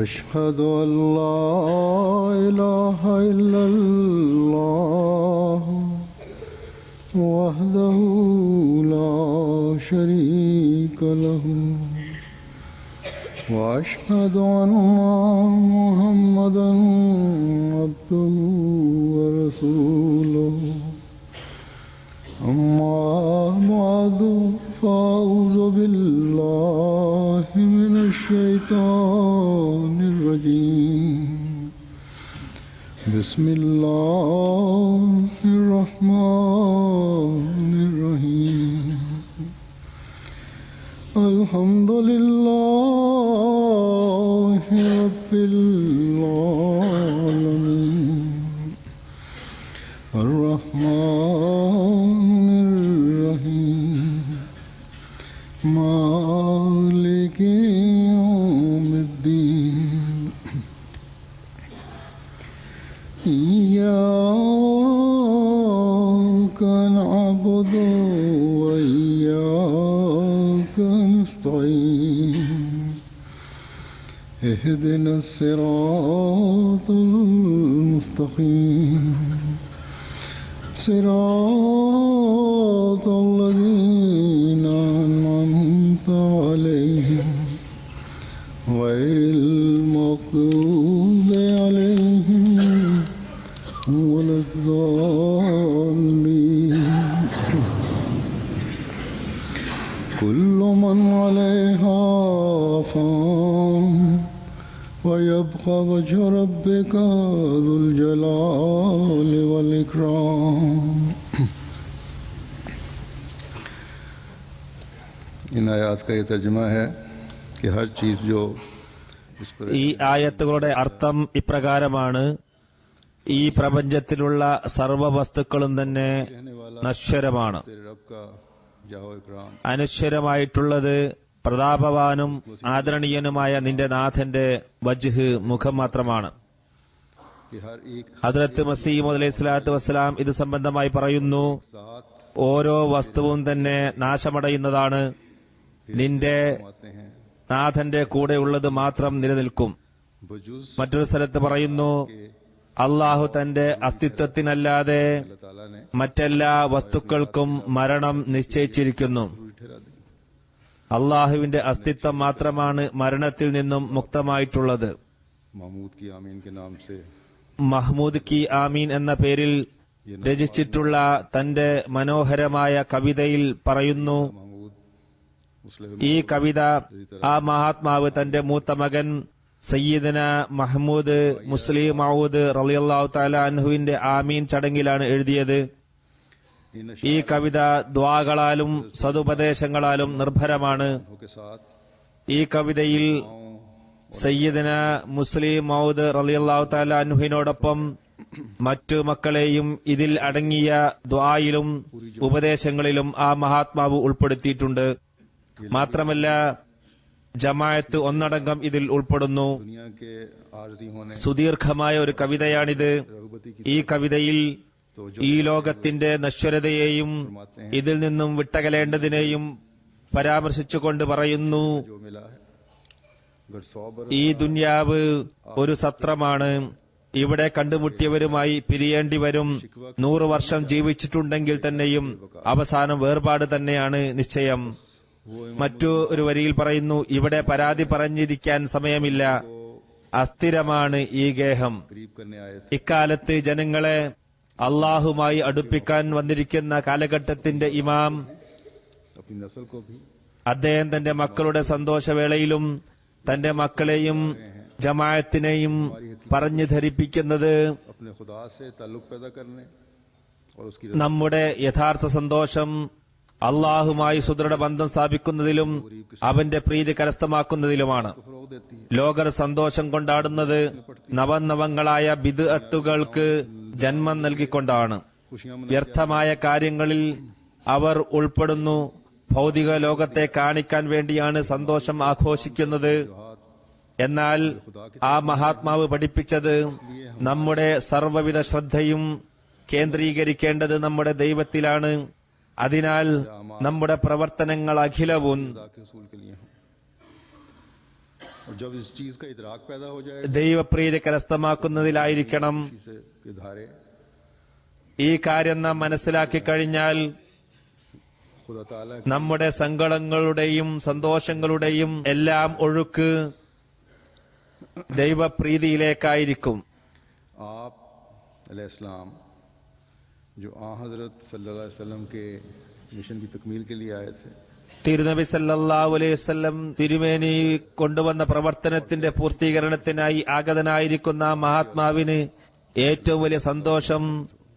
أشهد أن لا إله إلا الله وحده لا شريك له وأشهد أن محمدا عبده ورسوله أما بعد فأعوذ بالله من الشيطان الرجيم بسم الله الرحمن الرحيم الحمد لله رب العالمين الرحمن الرحيم مالك يوم الدين إياك نعبد وإياك نستعين اهدنا الصراط المستقيم صراط الذين أنعمت عليهم غير المغضوب عليهم ولا الضالين كل من عليها فان ويبقى وجه ربك ذو الجلال والإكرام. इन आयात का ये तर्जुमा है कि हर चीज जो ഈ ആയത്തുകളുടെ അർത്ഥം ഇപ്രകാരമാണ്: ഈ പ്രപഞ്ചത്തിലുള്ള സർവ്വ വസ്തുക്കളും തന്നെ നശ്വരമാണ്. അനശ്വരമായിട്ടുള്ളത് പ്രതാപവാനും ആദരണീയനുമായ നിന്റെ നാഥന്റെ വജ്ഹ്, മുഖം മാത്രമാണ്. ഹദ്റത്ത് മസീഹ് അലൈഹി സ്വലാത്തു വസ്സലാം ഇത് സംബന്ധമായി പറയുന്നു: ഓരോ വസ്തുവും തന്നെ നാശമടയുന്നതാണ്, നിന്റെ നാഥന്റെ കൂടെ ഉള്ളത് മാത്രം നിലനിൽക്കും. മറ്റൊരു സ്ഥലത്ത് പറയുന്നു: അള്ളാഹു തന്റെ അസ്തിത്വത്തിനല്ലാതെ മറ്റെല്ലാ വസ്തുക്കൾക്കും മരണം നിശ്ചയിച്ചിരിക്കുന്നു. അള്ളാഹുവിന്റെ അസ്തിത്വം മാത്രമാണ് മരണത്തിൽ നിന്നും മുക്തമായിട്ടുള്ളത്. മഹ്മൂദ് കി ആമീൻ എന്ന പേരിൽ രചിച്ചിട്ടുള്ള തന്റെ മനോഹരമായ കവിതയിൽ പറയുന്നു: ഈ കവിത ആ മഹാത്മാവ് തന്റെ മൂത്ത മകൻ സയ്യിദന മഹ്മൂദ് മുസ്ലിം മൗദ് റളിയല്ലാഹു തആല അൻഹുവിന്റെ ആമീൻ ചടങ്ങിലാണ് എഴുതിയത്. ഈ കവിത ദ്വാകളാലും സതുപദേശങ്ങളാലും നിർഭരമാണ്. ഈ കവിതയിൽ സയ്യിദന മുസ്ലിം മൗദ് റളിയല്ലാഹു തആല അൻഹുവിനോടൊപ്പം മറ്റു മക്കളെയും ഇതിൽ അടങ്ങിയ ദ്വായിലും ഉപദേശങ്ങളിലും ആ മഹാത്മാവ് ഉൾപ്പെടുത്തിയിട്ടുണ്ട്. മാത്രമല്ല, ജമാഅത്ത് ഒന്നടങ്കം ഇതിൽ ഉൾപ്പെടുന്നു. സുദീർഘമായ ഒരു കവിതയാണിത്. ഈ കവിതയിൽ ഈ ലോകത്തിന്റെ നശ്വരതയെയും ഇതിൽ നിന്നും വിട്ടകലേണ്ടതിനെയും പരാമർശിച്ചുകൊണ്ട് പറയുന്നു: ഈ ദുന്യാവ് ഒരു സത്രമാണ്, ഇവിടെ കണ്ടുമുട്ടിയവരുമായി പിരിയേണ്ടി വരും. 100 വർഷം ജീവിച്ചിട്ടുണ്ടെങ്കിൽ തന്നെയും അവസാനം വേർപാട് തന്നെയാണ് നിശ്ചയം. മറ്റു ഒരു വരിയിൽ പറയുന്നു: ഇവിടെ പരാതി പറഞ്ഞിരിക്കാൻ സമയമില്ല, അസ്ഥിരമാണ് ഈ ഗേഹം. ഇക്കാലത്ത് ജനങ്ങളെ അള്ളാഹുമായി അടുപ്പിക്കാൻ വന്നിരിക്കുന്ന കാലഘട്ടത്തിന്റെ ഇമാം അദ്ദേഹം തന്റെ മക്കളുടെ സന്തോഷവേളയിലും തന്റെ മക്കളെയും ജമാഅത്തിനെയും പറഞ്ഞു ധരിപ്പിക്കുന്നത് നമ്മുടെ യഥാർത്ഥ സന്തോഷം അള്ളാഹുമായി സുദൃഢ ബന്ധം സ്ഥാപിക്കുന്നതിലും അവന്റെ പ്രീതി കരസ്ഥമാക്കുന്നതിലുമാണ്. ലോകർ സന്തോഷം കൊണ്ടാടുന്നത് നവനവങ്ങളായ ബിദ്അത്തുകൾക്ക് ജന്മം നൽകിക്കൊണ്ടാണ്. വ്യർത്ഥമായ കാര്യങ്ങളിൽ അവർ ഉൾപ്പെടുന്നു. ഭൗതിക ലോകത്തെ കാണിക്കാൻ വേണ്ടിയാണ് സന്തോഷം ആഘോഷിക്കുന്നത്. എന്നാൽ ആ മഹാത്മാവ് പഠിപ്പിച്ചത് നമ്മുടെ സർവ്വവിധ ശ്രദ്ധയും കേന്ദ്രീകരിക്കേണ്ടത് നമ്മുടെ ദൈവത്തിലാണ്. അതിനാൽ നമ്മുടെ പ്രവർത്തനങ്ങൾ അഖിലവും खुदा के उसूल के लिए हों। और जब इस चीज का इदराक पैदा हो जाए ദൈവപ്രീതി കരസ്ഥമാക്കുന്നതിലായിരിക്കണം. से के धारे ഈ കാര്യം നാം മനസ്സിലാക്കി കഴിഞ്ഞാൽ खुदा ताला നമ്മുടെ സങ്കടങ്ങളുടെയും സന്തോഷങ്ങളുടെയും എല്ലാം ഒഴുക്ക് ദൈവപ്രീതിയിലേക്കായിരിക്കും. आप अलैहिस्सलाम जो आ हजरत सल्लल्लाहु अलैहि वसल्लम के मिशन की तकमील के लिए आए थे, തിരുനബി സല്ലല്ലാഹു അലൈഹി വസല്ലം തിരുമേനി കൊണ്ടുവന്ന പ്രവർത്തനത്തിന്റെ പൂർത്തീകരണത്തിനായി ആഗതനായിരിക്കുന്ന ആ മഹാത്മാവിന് ഏറ്റവും വലിയ സന്തോഷം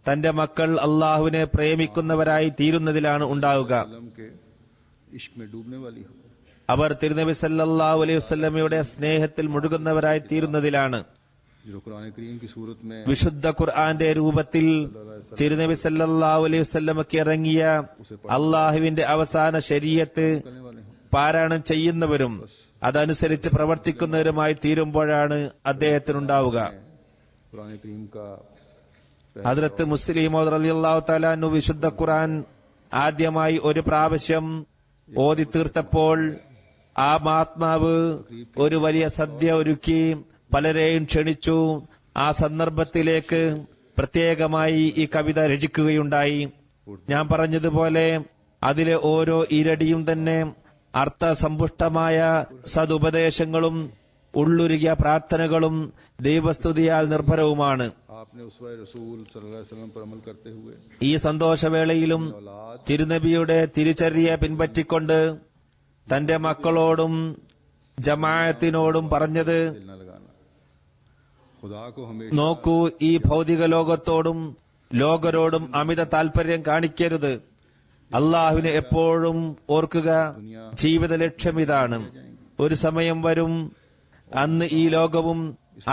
തന്റെ മക്കൾ അള്ളാഹുവിനെ പ്രേമിക്കുന്നവരായി തീരുന്നതിലാണ് ഉണ്ടാവുക. वसल्लम के इश्क में डूबने वाली हो। അവർ തിരുനബി സല്ലല്ലാഹു അലൈഹി വസല്ലമയുടെ സ്നേഹത്തിൽ മുഴുകുന്നവരായി തീരുന്നതിലാണ്. जो कुरान करीम की सूरत में വിശുദ്ധ ഖുർആന്റെ രൂപത്തിൽ തിരുനബി സല്ലല്ലാഹു അലൈഹി വസല്ലമക്ക് ഇറങ്ങിയ അള്ളാഹുവിന്റെ അവസാന ശരീഅത്ത് करने वाले हों। പാരായണം ചെയ്യുന്നവരും അതനുസരിച്ച് പ്രവർത്തിക്കുന്നവരുമായി തീരുമ്പോഴാണ് അദ്ദേഹത്തിനുണ്ടാവുക. कुरान करीम का ഹദ്രത്ത് മുസ്ലിം റളിയല്ലാഹു തആല അൻഹു വിശുദ്ധ ഖുർആൻ ആദ്യമായി ഒരു പ്രാവശ്യം ഓതി തീർത്തപ്പോൾ ആ മഹാത്മാവ് ഒരു വലിയ സദ്യ ഒരുക്കി പലരെയും ക്ഷണിച്ചു. ആ സന്ദർഭത്തിലേക്ക് പ്രത്യേകമായി ഈ കവിത രചിക്കുകയുണ്ടായി. ഞാൻ പറഞ്ഞതുപോലെ അതിലെ ഓരോ ഇരടിയും തന്നെ അർത്ഥസമ്പുഷ്ടമായ സതുപദേശങ്ങളും ഉള്ളുരുകിയ പ്രാർത്ഥനകളും ദൈവസ്തുതിയാൽ നിർഭരവുമാണ്. आपने उसवा रसूल सल्लल्लाहु अलैहि वसल्लम पर अमल करते हुए ഈ സന്തോഷവേളയിലും തിരുനബിയുടെ തിരിച്ചറിയെ പിൻപറ്റിക്കൊണ്ട് തന്റെ മക്കളോടും ജമാഅത്തിനോടും പറഞ്ഞത്, दिल न लगाना, खुदा को हमेशा നോക്കൂ, ഈ ഭൗതിക ലോകത്തോടും ലോകരോടും അമിത താൽപര്യം കാണിക്കരുത്. അള്ളാഹുവിനെ എപ്പോഴും ഓർക്കുക. ജീവിത ലക്ഷ്യം ഇതാണ്. ഒരു സമയം വരും അന്ന് ഈ ലോകവും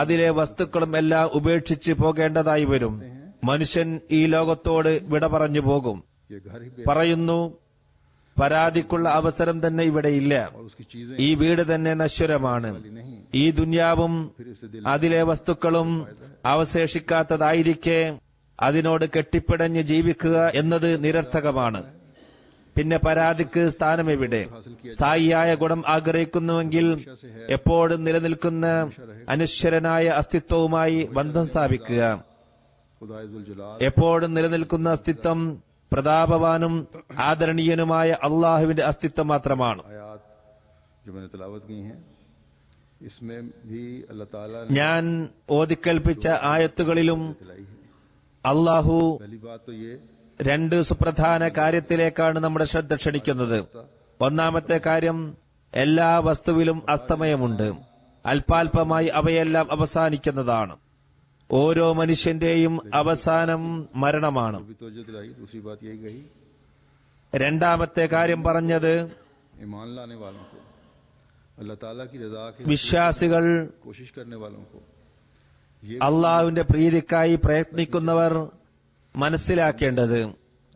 അതിലെ വസ്തുക്കളും എല്ലാം ഉപേക്ഷിച്ച് പോകേണ്ടതായി വരും. മനുഷ്യൻ ഈ ലോകത്തോട് വിട പറഞ്ഞു പോകും. ये घर ही പറയുന്നു, പരാതിക്കുള്ള അവസരം തന്നെ ഇവിടെയില്ല. और उसकी चीजें ഈ വീട് തന്നെ നശ്വരമാണ്. नहीं, ഈ ദുന്യാവും फिर इससे दिल അതിലെ വസ്തുക്കളും അവശേഷിക്കാത്തതായിരിക്കെ അതിനോട് കെട്ടിപ്പിടഞ്ഞ് ജീവിക്കുക എന്നത് നിരർത്ഥകമാണ്. പിന്നെ പരാതിക്ക് സ്ഥാനമെവിടെ? സ്ഥായിയായ ഗുണം ആഗ്രഹിക്കുന്നുവെങ്കിൽ എപ്പോഴും നിലനിൽക്കുന്ന അനശ്വരനായ അസ്തിത്വവുമായി ബന്ധം സ്ഥാപിക്കുക. खुदा इज़्ज़ुल जलाल എപ്പോഴും നിലനിൽക്കുന്ന അസ്തിത്വം പ്രതാപവാനും ആദരണീയനുമായ അള്ളാഹുവിന്റെ അസ്തിത്വം മാത്രമാണ്. आयात जो मैंने तिलावत की हैं इसमें भी अल्लाह ताला ने ഞാൻ ഓതിക്കേൽപ്പിച്ച ആയത്തുകളിലും दिलाई है। അള്ളാഹു पहली बात तो ये രണ്ട് സുപ്രധാന കാര്യത്തിലേക്കാണ് നമ്മുടെ ശ്രദ്ധ ക്ഷണിക്കുന്നത്. ഒന്നാമത്തെ കാര്യം, എല്ലാ വസ്തുവിലും അസ്തമയമുണ്ട്. അല്പാൽപമായി അവയെല്ലാം അവസാനിക്കുന്നതാണ്. ഓരോ മനുഷ്യന്റെയും അവസാനം മരണമാണ്. भी तवज्जो दिलाई। दूसरी बात यही कही, രണ്ടാമത്തെ കാര്യം പറഞ്ഞത്, ईमान लाने वालों को, अल्लाह ताला की रजा की വിശ്വാസികൾ कोशिश करने वालों को ये അള്ളാഹുവിന്റെ പ്രീതിക്കായി പ്രയത്നിക്കുന്നവർ മനസ്സിലാക്കേണ്ടത്,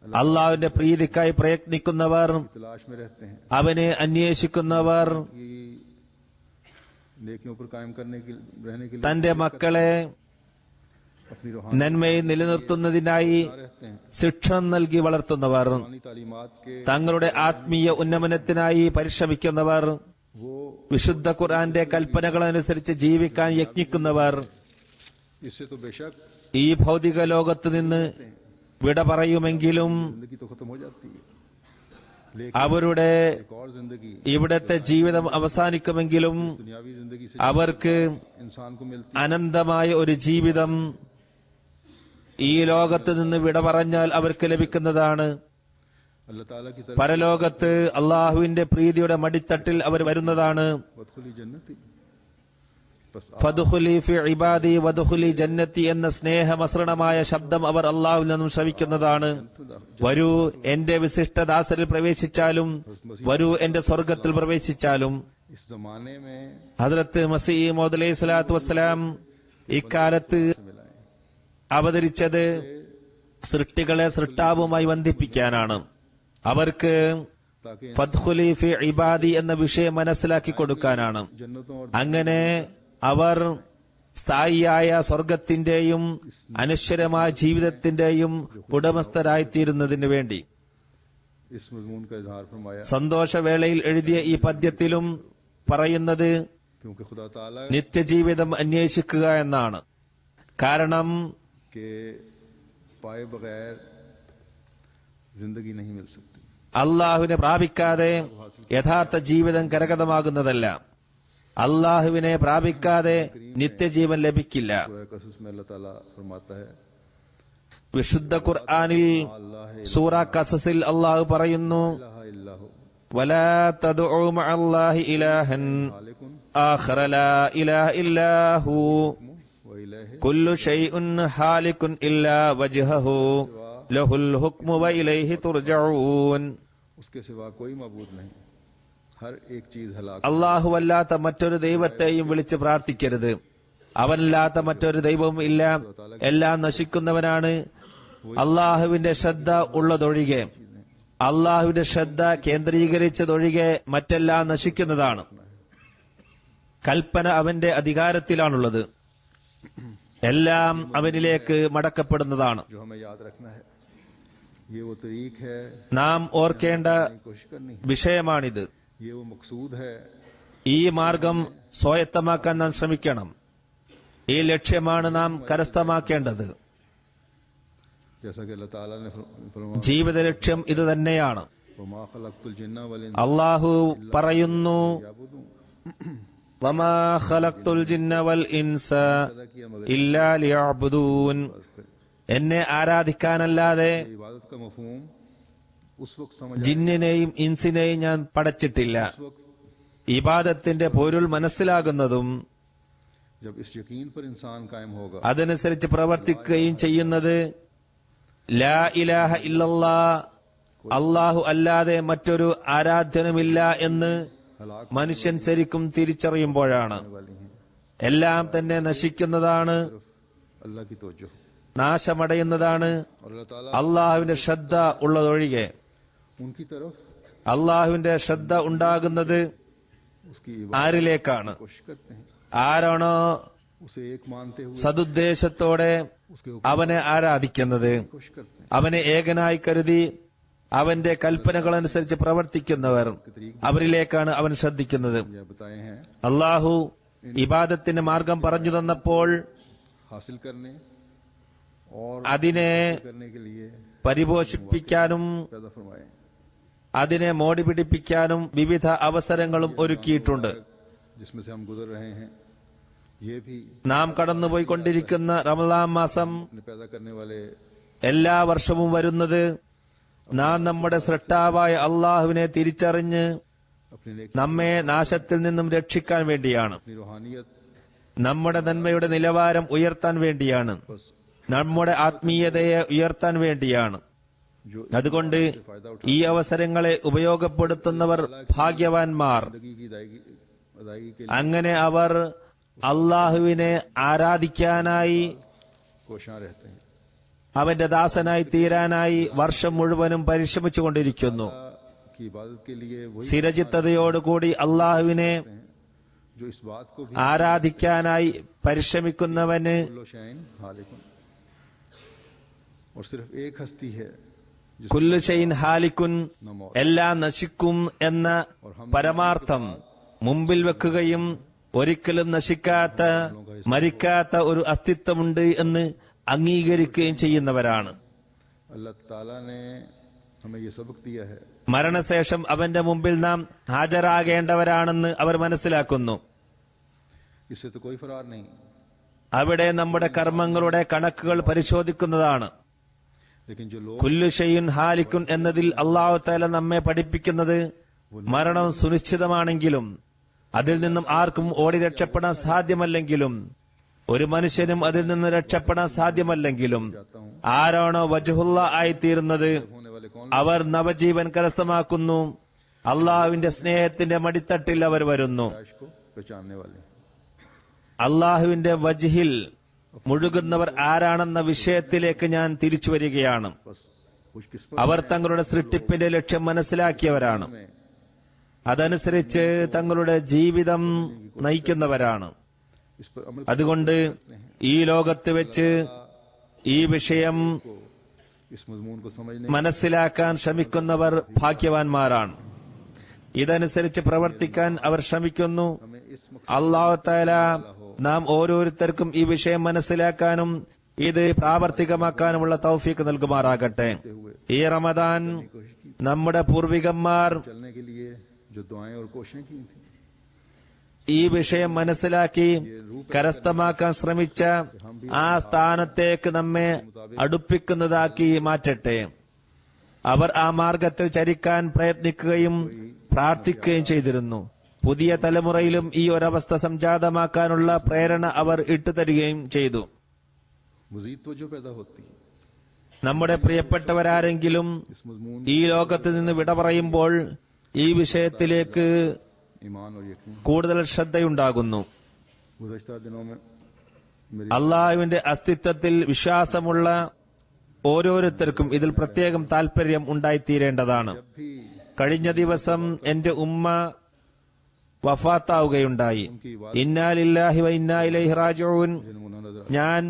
അള്ളാഹുവിന്റെ പ്രീതിക്കായി പ്രയത്നിക്കുന്നവർ, तलाश में रहते हैं അവനെ അന്വേഷിക്കുന്നവർ, कि नेकियों पर कायम करने के रहने के लिए തന്റെ മക്കളെ अपनी रूहानी നന്മയിൽ നിലനിർത്തുന്നതിനായി रहते हैं। ശിക്ഷണം നൽകി വളർത്തുന്നവർ, रूहानी तालीमात के തങ്ങളുടെ ആത്മീയ ഉന്നമനത്തിനായി പരിശ്രമിക്കുന്നവർ, वो വിശുദ്ധ ഖുർആന്റെ കൽപ്പനകളനുസരിച്ച് ജീവിക്കാൻ യത്നിക്കുന്നവർ, इससे तो बेशक ഈ ഭൗതിക ലോകത്ത് നിന്ന് വിട പറയുമെങ്കിലും जिंदगी तो खत्म हो जाती है, लेकिन അവരുടെ एक और जिंदगी ഇവിടത്തെ ജീവിതം അവസാനിക്കുമെങ്കിലും दुनियावी जिंदगी से അവർക്ക് इंसान को मिलती അനന്തമായ ഒരു ജീവിതം ഈ ലോകത്ത് നിന്ന് വിട പറഞ്ഞാൽ അവർക്ക് ലഭിക്കുന്നതാണ്. अल्लाह ताला की तरफ പരലോകത്ത് അള്ളാഹുവിന്റെ പ്രീതിയുടെ മടിത്തട്ടിൽ അവർ വരുന്നതാണ്. वदखुली जन्नती, बस ഫദ്ഖുലി ഫി ഇബാദി വദ്ഖുലി ജന്നത്തി എന്ന സ്നേഹമസൃണമായ ശബ്ദം അവർ അള്ളാഹുവിൽ നിന്നും ശ്രവിക്കുന്നതാണ്. വരൂ എന്റെ വിശിഷ്ടദാസരിൽ പ്രവേശിച്ചാലും, വരൂ എന്റെ സ്വർഗത്തിൽ പ്രവേശിച്ചാലും. इस जमाने में ഹദ്രത്ത് മസീഹ് മൗഊദ് അലൈഹി സ്വലാത്തു വസ്സലാം ഇക്കാലത്ത് मिलाएं അവതരിച്ചത് സൃഷ്ടികളെ സൃഷ്ടാവുമായി ബന്ധിപ്പിക്കാനാണ്. അവർക്ക് ताकि ഫദ്ഖുലി ഫി ഇബാദി എന്ന വിഷയം മനസ്സിലാക്കി കൊടുക്കാനാണ്. जन्नतों और അങ്ങനെ അവർ സ്ഥായിയായ സ്വർഗത്തിന്റെയും അനശ്വരമായ ജീവിതത്തിന്റെയും ഉടമസ്ഥരായിത്തീരുന്നതിനു വേണ്ടി इस मजमून का इजहार फरमाया സന്തോഷവേളയിൽ എഴുതിയ ഈ പദ്യത്തിലും പറയുന്നത് क्योंकि खुदा ताला നിത്യജീവിതം അന്വേഷിക്കുക എന്നാണ്. കാരണം के पाए बगैर जिंदगी नहीं मिल सकती. അള്ളാഹുവിനെ പ്രാപിക്കാതെ യഥാർത്ഥ ജീവിതം കരഗതമാകുന്നതല്ല. അള്ളാഹുവിനെ പ്രാപിക്കാതെ നിത്യജീവൻ ലഭിക്കില്ല. सूरह कसस में अल्लाह ताला फरमाता है വിശുദ്ധ ഖുർആനിൽ സൂറ കസസിൽ അള്ളാഹു പറയുന്നു, इलाहा इल्लाहु വലാ തദ്ഉ മഅല്ലാഹി ഇലാഹൻ खालिकुन ആഖറ ലാ ഇലാഹ ഇല്ലാഹു व इलैहि കുല്ലു ഷൈഉൻ ഹാലികുൻ ഇല്ലാ വജ്ഹഹു ലഹുൽ ഹുക്മു വ ഇലൈഹി തുർജഊൻ. उसके सिवा कोई मबूद नहीं. हर एक चीज हलाक. അല്ലാഹുവല്ലാത്ത മറ്റൊരു ദൈവത്തെയും വിളിച്ച് പ്രാർത്ഥിക്കരുത്. അവനല്ലാത്ത മറ്റൊരു ദൈവവും ഇല്ല. എല്ലാം നശിക്കുന്നവനാണ്. അള്ളാഹുവിന്റെ ശ്രദ്ധ ഉള്ളതൊഴികെ, അള്ളാഹുവിന്റെ ശ്രദ്ധ കേന്ദ്രീകരിച്ചതൊഴികെ മറ്റെല്ലാം നശിക്കുന്നതാണ്. കൽപ്പന അവന്റെ അധികാരത്തിലാണുള്ളത്. എല്ലാം അവനിലേക്ക് മടക്കപ്പെടുന്നതാണ്. जो हमें याद रखना है ये वो तरीक है, നാം ഓർക്കേണ്ട कोशिश करनी है. വിഷയമാണിത്. ये वो मकसूद है ഈ മാർഗം സ്വായത്തമാക്കാൻ നാം ശ്രമിക്കണം. ഈ ലക്ഷ്യമാണ് നാം കരസ്ഥമാക്കേണ്ടത്. जैसा कि अल्लाह ताला ने फरमाया ജീവിത ലക്ഷ്യം ഇത് തന്നെയാണ്. वमा खलक़तुल जिन्ना वल इंसा അള്ളാഹു പറയുന്നു, लियअबुदून. വമാ ഖലഖ്തുൽ ജിന്ന വൽ ഇൻസ पैदा किया मगर ഇല്ലാ ലിയഅ്ബുദൂൻ. എന്നെ ആരാധിക്കാനല്ലാതെ इबादत का मफहूम उस वक्त समझ ജിന്നിനെയും ഇൻസിനെയും ഞാൻ പടച്ചിട്ടില്ല. उस वक्त ഇബാദത്തിന്റെ പൊരുൾ മനസ്സിലാകുന്നതും जब इस यकीन पर इंसान कायम होगा അതനുസരിച്ച് പ്രവർത്തിക്കുകയും ചെയ്യുന്നത് ലാ ഇലാഹ ഇല്ലല്ലാ, അള്ളാഹു അല്ലാതെ മറ്റൊരു ആരാധ്യനുമില്ല എന്ന് हलाक മനുഷ്യൻ ശരിക്കും തിരിച്ചറിയുമ്പോഴാണ്. होने वाली हैं. എല്ലാം തന്നെ നശിക്കുന്നതാണ്, सिर्फ अल्लाह की तवज्जो നാശമടയുന്നതാണ്. और अल्लाह ताला അള്ളാഹുവിന്റെ ശ്രദ്ധ ഉള്ളതൊഴികെ. उनकी तरफ അള്ളാഹുവിന്റെ ശ്രദ്ധ ഉണ്ടാകുന്നത് उसकी ആരിലേക്കാണ്? कोशिश करते हैं, ആരാണോ उसे एक मानते हुए സദുദ്ദേശത്തോടെ उसके ऊपर അവനെ ആരാധിക്കുന്നത്, कोशिश करते हैं. അവനെ ഏകനായി കരുതി അവന്റെ കൽപ്പനകളനുസരിച്ച് പ്രവർത്തിക്കുന്നവർ, അവരിലേക്കാണ് അവൻ ശ്രദ്ധിക്കുന്നത്. यह बताए हैं അള്ളാഹു ഇബാദത്തിന്റെ മാർഗം പറഞ്ഞു തന്നപ്പോൾ हासिल करने और അതിനെ करने के लिए പരിപോഷിപ്പിക്കാനും पैदा फरमाए. അതിനെ മോടി പിടിപ്പിക്കാനും വിവിധ അവസരങ്ങളും ഒരുക്കിയിട്ടുണ്ട്. जिसमें से हम गुजर रहे हैं ये भी നാം കടന്നുപോയിക്കൊണ്ടിരിക്കുന്ന റമളാൻ മാസം अपने पैदा करने वाले എല്ലാ വർഷവും വരുന്നത് നാം നമ്മുടെ സൃഷ്ടാവായ അള്ളാഹുവിനെ തിരിച്ചറിഞ്ഞ് अपनी नेक നമ്മെ നാശത്തിൽ നിന്നും രക്ഷിക്കാൻ വേണ്ടിയാണ്. अपनी रूहानियत നമ്മുടെ നന്മയുടെ നിലവാരം ഉയർത്താൻ വേണ്ടിയാണ്. बस നമ്മുടെ ആത്മീയതയെ ഉയർത്താൻ വേണ്ടിയാണ്. जो അതുകൊണ്ട് फायदा उठा ഈ അവസരങ്ങളെ ഉപയോഗപ്പെടുത്തുന്നവർ ഭാഗ്യവാന്മാർ. जिंदगी की अदायगी के അങ്ങനെ അവർ അള്ളാഹുവിനെ ആരാധിക്കാനായി, कोशां रहते हैं. അവന്റെ ദാസനായി തീരാനായി വർഷം മുഴുവനും പരിശ്രമിച്ചുകൊണ്ടിരിക്കുന്നു. की इबादत के लिए वही സ്ഥിരചിത്തതയോടുകൂടി അള്ളാഹുവിനെ हैं जो इस बात को भी ആരാധിക്കാനായി പരിശ്രമിക്കുന്നവന് कुल्लो शैइन हालिकुन और सिर्फ एक हस्ती है जिस കുല്ലു ഷൈൻ ഹാലിക്കുൻ, न मौत എല്ലാം നശിക്കും എന്ന പരമാർത്ഥം മുമ്പിൽ വെക്കുകയും ഒരിക്കലും നശിക്കാത്ത, മരിക്കാത്ത ഒരു അസ്തിത്വമുണ്ട് എന്ന് അംഗീകരിക്കുകയും ചെയ്യുന്നവരാണ്. अल्लाह ताला ने हमें ये सबक दिया है. മരണശേഷം അവന്റെ മുമ്പിൽ നാം ഹാജരാകേണ്ടവരാണെന്ന് അവർ മനസ്സിലാക്കുന്നു. इससे तो कोई फरार नहीं. അവിടെ നമ്മുടെ കർമ്മങ്ങളുടെ കണക്കുകൾ പരിശോധിക്കുന്നതാണ്. लेकिन जो लोग കുല്ലു ഷൈൻ ഹാലിക്കുൻ എന്നതിൽ അള്ളാഹു തആല നമ്മെ പഠിപ്പിക്കുന്നത് മരണം സുനിശ്ചിതമാണെങ്കിലും അതിൽ നിന്നും ആർക്കും ഓടി രക്ഷപ്പെടാൻ സാധ്യമല്ലെങ്കിലും, ഒരു മനുഷ്യനും അതിൽ നിന്ന് രക്ഷപ്പെടാൻ സാധ്യമല്ലെങ്കിലും, ആരാണോ വജ്ഹുള്ള ആയിത്തീരുന്നത് होने वाले कौन അവർ നവജീവൻ കരസ്ഥമാക്കുന്നു. അള്ളാഹുവിന്റെ സ്നേഹത്തിന്റെ മടിത്തട്ടിൽ അവർ വരുന്നു. आश को पहचानने वाले हैं. അള്ളാഹുവിന്റെ വജ്ഹിൽ മുഴുകുന്നവർ ആരാണെന്ന വിഷയത്തിലേക്ക് ഞാൻ തിരിച്ചു വരികയാണ്. बस कुछ किस्मत അവർ തങ്ങളുടെ സൃഷ്ടിപ്പിന്റെ ലക്ഷ്യം മനസ്സിലാക്കിയവരാണ്. में അതനുസരിച്ച് തങ്ങളുടെ ജീവിതം നയിക്കുന്നവരാണ്. इस पर अमल അതുകൊണ്ട് ഈ ലോകത്ത് വെച്ച് ഈ വിഷയം इस मजमून को समझने മനസ്സിലാക്കാൻ ശ്രമിക്കുന്നവർ ഭാഗ്യവാന്മാരാണ്. ഇതനുസരിച്ച് പ്രവർത്തിക്കാൻ അവർ ശ്രമിക്കുന്നു. हमें इस അല്ലാഹു തആല നാം ഓരോരുത്തർക്കും ഈ വിഷയം മനസ്സിലാക്കാനും ഇത് പ്രാവർത്തികമാക്കാനുമുള്ള തൗഫീഖ് നൽകുമാറാകട്ടെ. ഈ റമദാൻ നമ്മുടെ പൂർവികന്മാർ चलने के लिए जो दुआएं और कोशिशें की थी, ഈ വിഷയം മനസ്സിലാക്കി കരസ്ഥമാക്കാൻ ശ്രമിച്ച ആ സ്ഥാനത്തേക്ക് നമ്മെ അടുപ്പിക്കുന്നതാക്കി മാറ്റട്ടെ. അവർ ആ മാർഗത്തിൽ ചരിക്കാൻ പ്രയത്നിക്കുകയും പ്രാർത്ഥിക്കുകയും ചെയ്തിരുന്നു. പുതിയ തലമുറയിലും ഈ ഒരവസ്ഥ സംജാതമാക്കാനുള്ള പ്രേരണ അവർ ഇട്ടുതരികയും ചെയ്തു. मजीद तवज्जो पैदा होती है। നമ്മുടെ പ്രിയപ്പെട്ടവരാരെങ്കിലും इस मजमून ഈ ലോകത്ത് നിന്ന് വിട പറയുമ്പോൾ ഈ വിഷയത്തിലേക്ക് ईमान और यकीन കൂടുതൽ ശ്രദ്ധയുണ്ടാകുന്നു. गुज़श्ता दिनों में मेरी അള്ളാഹുവിന്റെ അസ്തിത്വത്തിൽ വിശ്വാസമുള്ള ഓരോരുത്തർക്കും ഇതിൽ പ്രത്യേകം താൽപര്യം ഉണ്ടായിത്തീരേണ്ടതാണ്. जब भी കഴിഞ്ഞ ദിവസം എന്റെ ഉമ്മ വഫാത്താവുകയുണ്ടായി. ഇന്നാ ലില്ലാഹി വ ഇന്നാ ഇലൈഹി റാജിഊൻ. नमूना नजर ഞാൻ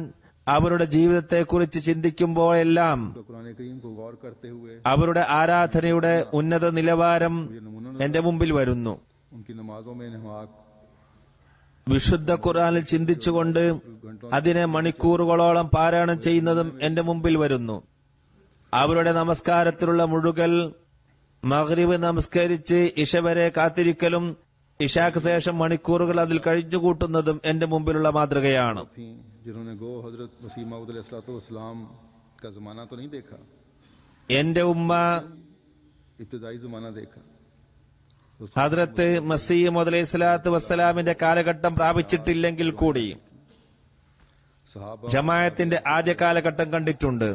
അവരുടെ ജീവിതത്തെക്കുറിച്ച് ചിന്തിക്കുമ്പോഴെല്ലാം आता कुरान करीम को गौर करते हुए അവരുടെ ആരാധനയുടെ ഉന്നത നിലവാരം ये नमूना എന്റെ മുമ്പിൽ വരുന്നു. उनकी नमाजों में नमाक വിശുദ്ധ ഖുർആനിൽ ചിന്തിച്ചുകൊണ്ട് അതിനെ മണിക്കൂറുകളോളം പാരായണം ചെയ്യുന്നതും എന്റെ മുമ്പിൽ വരുന്നു. അവരുടെ നമസ്കാരത്തിലുള്ള മുഴുകൽ, മഗ്രിബ് നമസ്കരിച്ച് ഇശ വരെ കാത്തിരിക്കലും ഇശാക്ക് ശേഷം മണിക്കൂറുകൾ അതിൽ കഴിച്ചുകൂട്ടുന്നതും എന്റെ മുമ്പിലുള്ള മാതൃകയാണ്. थी जिन्होंने गो हजरत मसीह मऊद अलैहिस्सलाम का जमाना तो नहीं देखा, എന്റെ ഉമ്മ इब्तदाई जमाना देखा। ഹദ്രത്ത് മസീഹ് അലൈഹി സ്വലാത്തു വസ്സലാമിന്റെ കാലഘട്ടം പ്രാപിച്ചിട്ടില്ലെങ്കിൽ കൂടി सहाबा ജമാഅത്തിന്റെ ആദ്യ കാലഘട്ടം കണ്ടിട്ടുണ്ട്.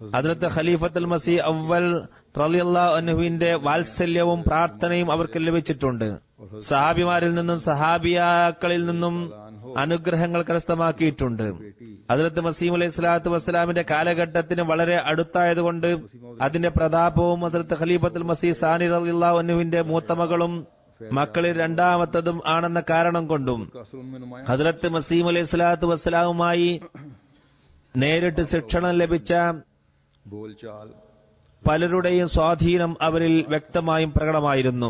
ഹദ്രത്ത് ഖലീഫത്തുൽ മസീഹ് അവ്വൽ റളിയല്ലാഹു അൻഹുവിന്റെ വാത്സല്യവും പ്രാർത്ഥനയും അവർക്ക് ലഭിച്ചിട്ടുണ്ട്. സഹാബിമാരിൽ നിന്നും സഹാബിയാക്കളിൽ നിന്നും അനുഗ്രഹങ്ങൾ കരസ്ഥമാക്കിയിട്ടുണ്ട്. ഹദ്രത്ത് മസീഹ് അലൈഹി സ്വലാത്തു വസ്സലാമിന്റെ കാലഘട്ടത്തിന് വളരെ അടുത്തായതുകൊണ്ട് അതിന്റെ പ്രതാപവും ഹദ്രത്ത് ഖലീഫത്തുൽ മസീഹ് സാനി റളിയല്ലാഹു അൻഹുവിന്റെ മൂത്ത മകളും മക്കളിൽ രണ്ടാമത്തതും ആണെന്ന കാരണം കൊണ്ടും का असर उनमें नुमाया ഹദ്രത്ത് മസീഹ് അലൈഹി സ്വലാത്തു വസ്സലാമുമായി നേരിട്ട് ശിക്ഷണം ലഭിച്ച बोलचाल പലരുടെയും സ്വാധീനം അവരിൽ വ്യക്തമായും പ്രകടമായിരുന്നു.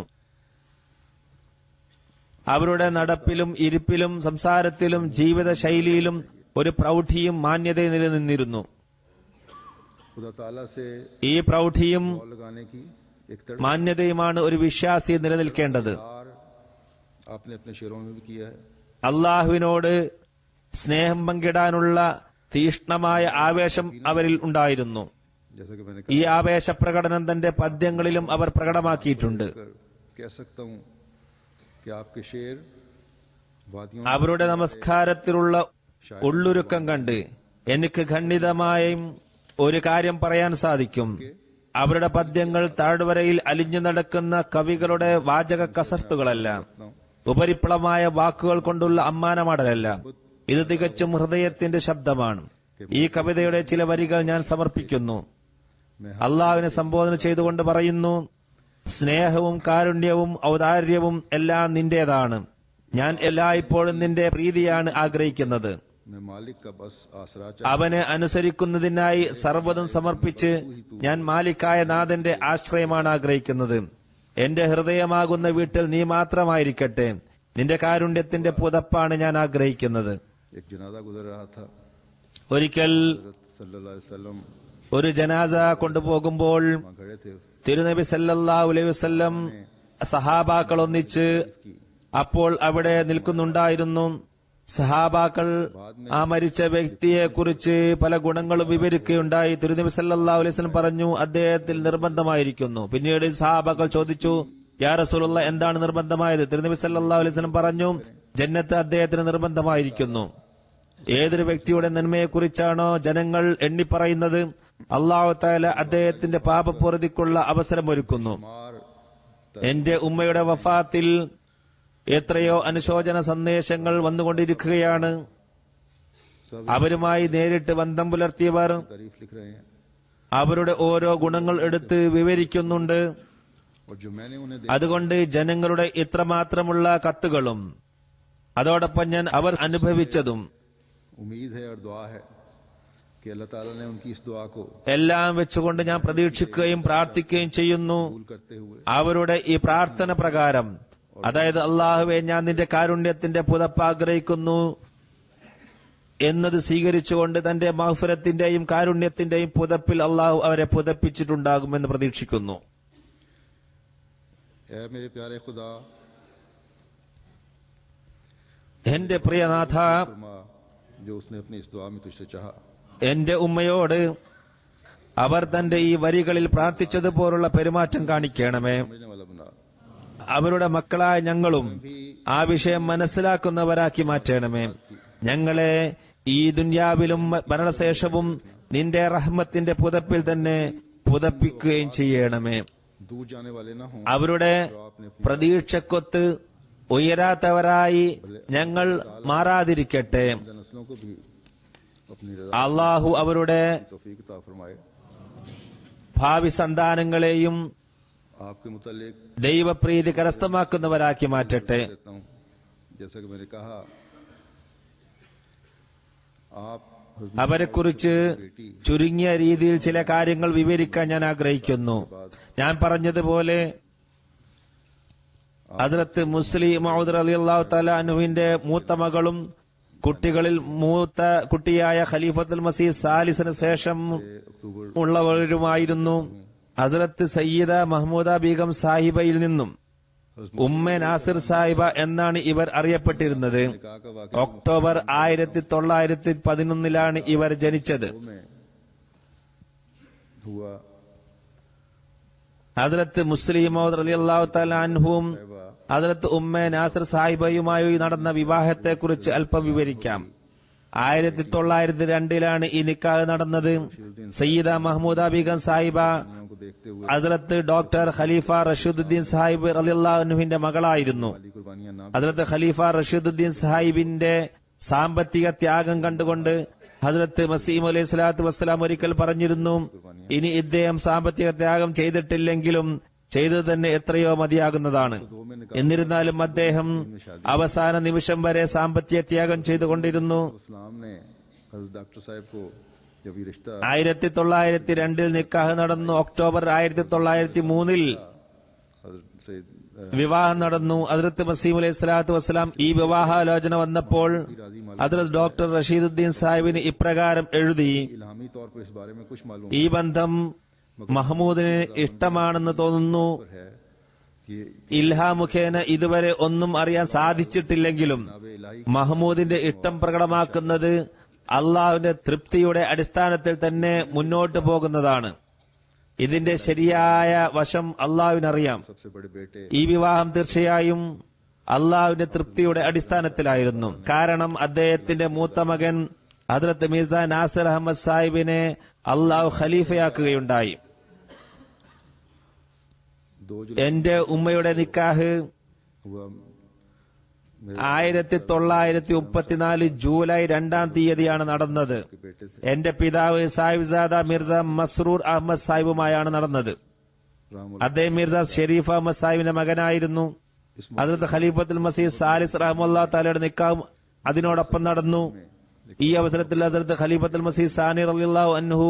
അവരുടെ നടപ്പിലും ഇരിപ്പിലും സംസാരത്തിലും ജീവിതശൈലിയിലും ഒരു പ്രൗഢിയും മാന്യതയും നിലനിന്നിരുന്നു. खुदा ताला से ഈ പ്രൗഢിയും और लगाने की एक മാന്യതയുമാണ് ഒരു വിശ്വാസി നിലനിൽക്കേണ്ടത്. तड़पार आपने अपने शेरों में भी किया है। അള്ളാഹുവിനോട് സ്നേഹം പങ്കിടാനുള്ള തീഷ്ണമായ ആവേശം അവരിൽ ഉണ്ടായിരുന്നു. जैसा कि मैंने ഈ ആവേശപ്രകടനം തന്റെ പദ്യങ്ങളിലും അവർ പ്രകടമാക്കിയിട്ടുണ്ട്. कह सकता हूँ कि आपके शेर वादियों അവരുടെ നമസ്കാരത്തിലുള്ള ഉള്ളൊരുക്കം കണ്ട് എനിക്ക് ഖണ്ഡിതമായും ഒരു കാര്യം പറയാൻ സാധിക്കും. അവരുടെ പദ്യങ്ങൾ താഴ്വരയിൽ അലിഞ്ഞു നടക്കുന്ന കവികളുടെ വാചക കസർത്തുകളല്ല, ഉപരിപ്ലവമായ വാക്കുകൾ കൊണ്ടുള്ള അമ്മാനമാടലല്ല. ഇത് തികച്ചും ഹൃദയത്തിന്റെ ശബ്ദമാണ്. ഈ കവിതയുടെ ചില വരികൾ ഞാൻ സമർപ്പിക്കുന്നു. അള്ളാഹുവിനെ സംബോധന ചെയ്തുകൊണ്ട് പറയുന്നു: സ്നേഹവും കാരുണ്യവും ഔദാര്യവും എല്ലാം നിന്റേതാണ്. ഞാൻ എല്ലായ്പ്പോഴും നിന്റെ പ്രീതിയാണ് ആഗ്രഹിക്കുന്നത്. मैं मालिक का बस आसरा അവനെ അനുസരിക്കുന്നതിനായി സർവ്വതും സമർപ്പിച്ച് ഞാൻ മാലിക്കായ നാഥന്റെ ആശ്രയമാണ് ആഗ്രഹിക്കുന്നത്. എന്റെ ഹൃദയമാകുന്ന വീട്ടിൽ നീ മാത്രമായിരിക്കട്ടെ. നിന്റെ കാരുണ്യത്തിന്റെ പുതപ്പാണ് ഞാൻ ആഗ്രഹിക്കുന്നത്. एक जनाजा गुजर रहा था। ഒരിക്കൽ हजरत सल्लल्लाहु अलैहि वसल्लम ഒരു ജനാസ കൊണ്ടുപോകുമ്പോൾ वहाँ खड़े थे। തിരുനബി സല്ലല്ലാഹു അലൈഹി വസല്ലം സഹാബാക്കൾ ഒന്നിച്ച് അപ്പോൾ അവിടെ നിൽക്കുന്നുണ്ടായിരുന്നു. സഹാബാക്കൾ ആ മരിച്ച വ്യക്തിയെക്കുറിച്ച് പല ഗുണങ്ങളും വിവരിക്കുകയുണ്ടായി. തിരുനബി സല്ലല്ലാഹു അലൈഹി വസല്ലം പറഞ്ഞു, അദ്ദേഹത്തിൽ നിർബന്ധമായിരിക്കുന്നു. പിന്നീട് സഹാബാക്കൾ ചോദിച്ചു, യാ റസൂലുള്ളാഹ്, എന്താണ് നിർബന്ധമായത്? തിരുനബി സല്ലല്ലാഹു അലൈഹി വസല്ലം പറഞ്ഞു, ജന്നത്ത് അദ്ദേഹത്തിന് നിർബന്ധമായിരിക്കുന്നു. ഏതൊരു വ്യക്തിയുടെ നന്മയെക്കുറിച്ചാണോ ജനങ്ങൾ എണ്ണിപ്പറയുന്നത്, അല്ലാഹു തആല അദ്ദേഹത്തിന്റെ പാപപൂർത്തിക്കുള്ള അവസരമൊരുക്കുന്നു. എന്റെ ഉമ്മയുടെ വഫാത്തിൽ എത്രയോ അനുശോചന സന്ദേശങ്ങൾ വന്നുകൊണ്ടിരിക്കുകയാണ്. അവരുമായി നേരിട്ട് ബന്ധം പുലർത്തിയവർ तारीफ लिख रहे हैं അവരുടെ ഓരോ ഗുണങ്ങൾ എടുത്ത് വിവരിക്കുന്നുണ്ട്. और जो मैंने उन्हें അതുകൊണ്ട് ജനങ്ങളുടെ ഇത്രമാത്രമുള്ള കത്തുകളും അതോടൊപ്പം ഞാൻ അവർ അനുഭവിച്ചതും उम्मीद है और दुआ है कि अल्लाह ताला ने उनकी इस दुआ को എല്ലാം വെച്ചുകൊണ്ട് ഞാൻ പ്രതീക്ഷിക്കുകയും പ്രാർത്ഥിക്കുകയും ചെയ്യുന്നു. कबूल करते हुए അവരുടെ ഈ പ്രാർത്ഥന പ്രകാരം, അതായത് അള്ളാഹുവെ ഞാൻ നിന്റെ കാരുണ്യത്തിന്റെ പുതപ്പ് ആഗ്രഹിക്കുന്നു എന്നത് സ്വീകരിച്ചുകൊണ്ട് തന്റെ മഗ്ഫിറത്തിന്റെയും കാരുണ്യത്തിന്റെയും പുതപ്പിൽ അള്ളാഹു അവരെ പുതപ്പിച്ചിട്ടുണ്ടാകുമെന്ന് പ്രതീക്ഷിക്കുന്നു. ऐ मेरे प्यारे खुदा, എന്റെ പ്രിയനാഥ, फरमा जो उसने अपनी इस दुआ में तुझसे चाहा, എന്റെ ഉമ്മയോട് അവർ തന്റെ ഈ വരികളിൽ പ്രാർത്ഥിച്ചതുപോലുള്ള പെരുമാറ്റം കാണിക്കണമേ. समझने वाला बना, അവരുടെ മക്കളായ ഞങ്ങളും ആ വിഷയം മനസ്സിലാക്കുന്നവരാക്കി മാറ്റണമേ. ഞങ്ങളെ ഈ ദുന്യാവിലും മരണശേഷവും നിന്റെ റഹ്മത്തിന്റെ പുതപ്പിൽ തന്നെ പുതപ്പിക്കുകയും ചെയ്യണമേ. दूर जाने वाले ना हों, അവരുടെ പ്രതീക്ഷക്കൊത്ത് ഉയരാത്തവരായി ഞങ്ങൾ മാറാതിരിക്കട്ടെ. नस्लों को भी अपनी रजा അള്ളാഹു അവരുടെ तौफीक अता फरमाए. ഭാവി സന്താനങ്ങളെയും आपके मुतालिक ദൈവപ്രീതി കരസ്ഥമാക്കുന്നവരാക്കി മാറ്റട്ടെ. देता हूं, जैसा कि मैंने कहा, आप हज़रत അവരെക്കുറിച്ച് ചുരുങ്ങിയ രീതിയിൽ ചില കാര്യങ്ങൾ വിവരിക്കാൻ ഞാൻ ആഗ്രഹിക്കുന്നു. ഞാൻ പറഞ്ഞതുപോലെ ഹസ്രത്ത് മുസ്ലിം മൗദ് റളിയല്ലാഹു തആല അൻഹുവിന്റെ മൂത്ത മകളും കുട്ടികളിൽ മൂത്ത കുട്ടിയായ ഖലീഫത്തുൽ മസീഹ് സാലിസിന് ശേഷം अक्टूबर ഉള്ളവരുമായിരുന്നു. ഹസ്രത്ത് സയ്യിദ മഹ്മൂദ ബീഗം സാഹിബയിൽ നിന്നും ഉമ്മ നാസിർ സാഹിബ എന്നാണ് ഇവർ അറിയപ്പെട്ടിരുന്നത്. निकाह का वाक़या ഒക്ടോബർ 1911 ഇവർ ജനിച്ചത്. में हुआ. ഹദ്രത്ത് മുസ്ലിം മൗദ് റളിയല്ലാഹു തആല അൻഹുവും ഹദ്രത്ത് ഉമ്മ നാസിർ സാഹിബയുമായി നടന്ന വിവാഹത്തെക്കുറിച്ച് അല്പം വിവരിക്കാം. 1902 ഈ നിക്കാഹ് നടന്നത്. സയ്യിദ മഹ്മൂദ ബീഗം സാഹിബ दुनिया को देखते हुए ഹസ്രത്ത് ഡോക്ടർ ഖലീഫ റഷീദുദ്ദീൻ സാഹിബ് റളിയല്ലാഹു അൻഹുവിന്റെ മകളായിരുന്നു. वाली कुर्बानियां ना ഹസ്രത്ത് ഖലീഫ റഷീദുദ്ദീൻ സാഹിബിന്റെ സാമ്പത്തിക ത്യാഗം കണ്ടുകൊണ്ട് ഹസ്രത്ത് മസീം അലൈഹി സ്വലാത്തു വസ്സലാം ഒരിക്കൽ പറഞ്ഞിരുന്നു, ഇനി ഇദ്ദേഹം സാമ്പത്തിക ത്യാഗം ചെയ്തിട്ടില്ലെങ്കിലും ചെയ്തത് തന്നെ എത്രയോ മതിയാകുന്നതാണ്. എന്നിരുന്നാലും അദ്ദേഹം അവസാന നിമിഷം വരെ സാമ്പത്തിക ത്യാഗം ചെയ്തുകൊണ്ടിരുന്നു. इस्लाम ने हज़रत डॉक्टर साहब को जब ये रिश्ता 1902 നിക്കാഹ് നടന്നു. ഒക്ടോബർ 1903 हज़रत से വിവാഹം നടന്നു. ഹദ്രത്ത് മസീം അലൈഹി സ്വലാത്തു വസ്സലാം ഈ വിവാഹാലോചന വന്നപ്പോൾ ഹദ്രത്ത് ഡോക്ടർ റഷീദുദ്ദീൻ സാഹിബിന് ഇപ്രകാരം എഴുതി, इल्हामी तौर पर इस बारे में कुछ मालूम ഈ ബന്ധം മഹ്മൂദിന് ഇഷ്ടമാണെന്ന് തോന്നുന്നു. है कि ഇൽഹാ മുഖേന ഇതുവരെ ഒന്നും അറിയാൻ സാധിച്ചിട്ടില്ലെങ്കിലും जनाब इलाही മഹ്മൂദിന്റെ ഇഷ്ടം പ്രകടമാക്കുന്നത് അള്ളാഹുവിന്റെ തൃപ്തിയുടെ അടിസ്ഥാനത്തിൽ തന്നെ മുന്നോട്ടു പോകുന്നതാണ്. ഇതിന്റെ ശരിയായ വശം അള്ളാഹുവിനറിയാം. सबसे बड़े बेटे ഈ വിവാഹം തീർച്ചയായും അള്ളാഹുവിന്റെ തൃപ്തിയുടെ അടിസ്ഥാനത്തിലായിരുന്നു. കാരണം അദ്ദേഹത്തിന്റെ മൂത്ത മകൻ ഹദ്രത്ത് മിർസ നാസിർ അഹമ്മദ് സാഹിബിനെ അള്ളാഹു ഖലീഫയാക്കുകയുണ്ടായി. 2 എന്റെ ഉമ്മയുടെ നിക്കാഹ് हुआ. 1934 ജൂലൈ 2 നടന്നത്. के बेटे थे എന്റെ പിതാവ് സാഹിബ്സാദ മിർസ മസ്റൂർ അഹമ്മദ് സാഹിബുമായാണ് നടന്നത്. राम അദ്ദേഹം മിർസ ഷെരീഫ് അഹമ്മദ് സാഹിബിന്റെ മകനായിരുന്നു. ഹദ്രത്ത് ഖലീഫത്തുൽ മസീഹ് സാലിസ് റഹ്മത്തുള്ളാഹി തആലയുടെ നിക്കാഹ് അതിനോടൊപ്പം നടന്നു. ഈ അവസരത്തിൽ ഹദ്രത്ത് ഖലീഫത്തുൽ മസീഹ് സാനി റളിയല്ലാഹു അൻഹു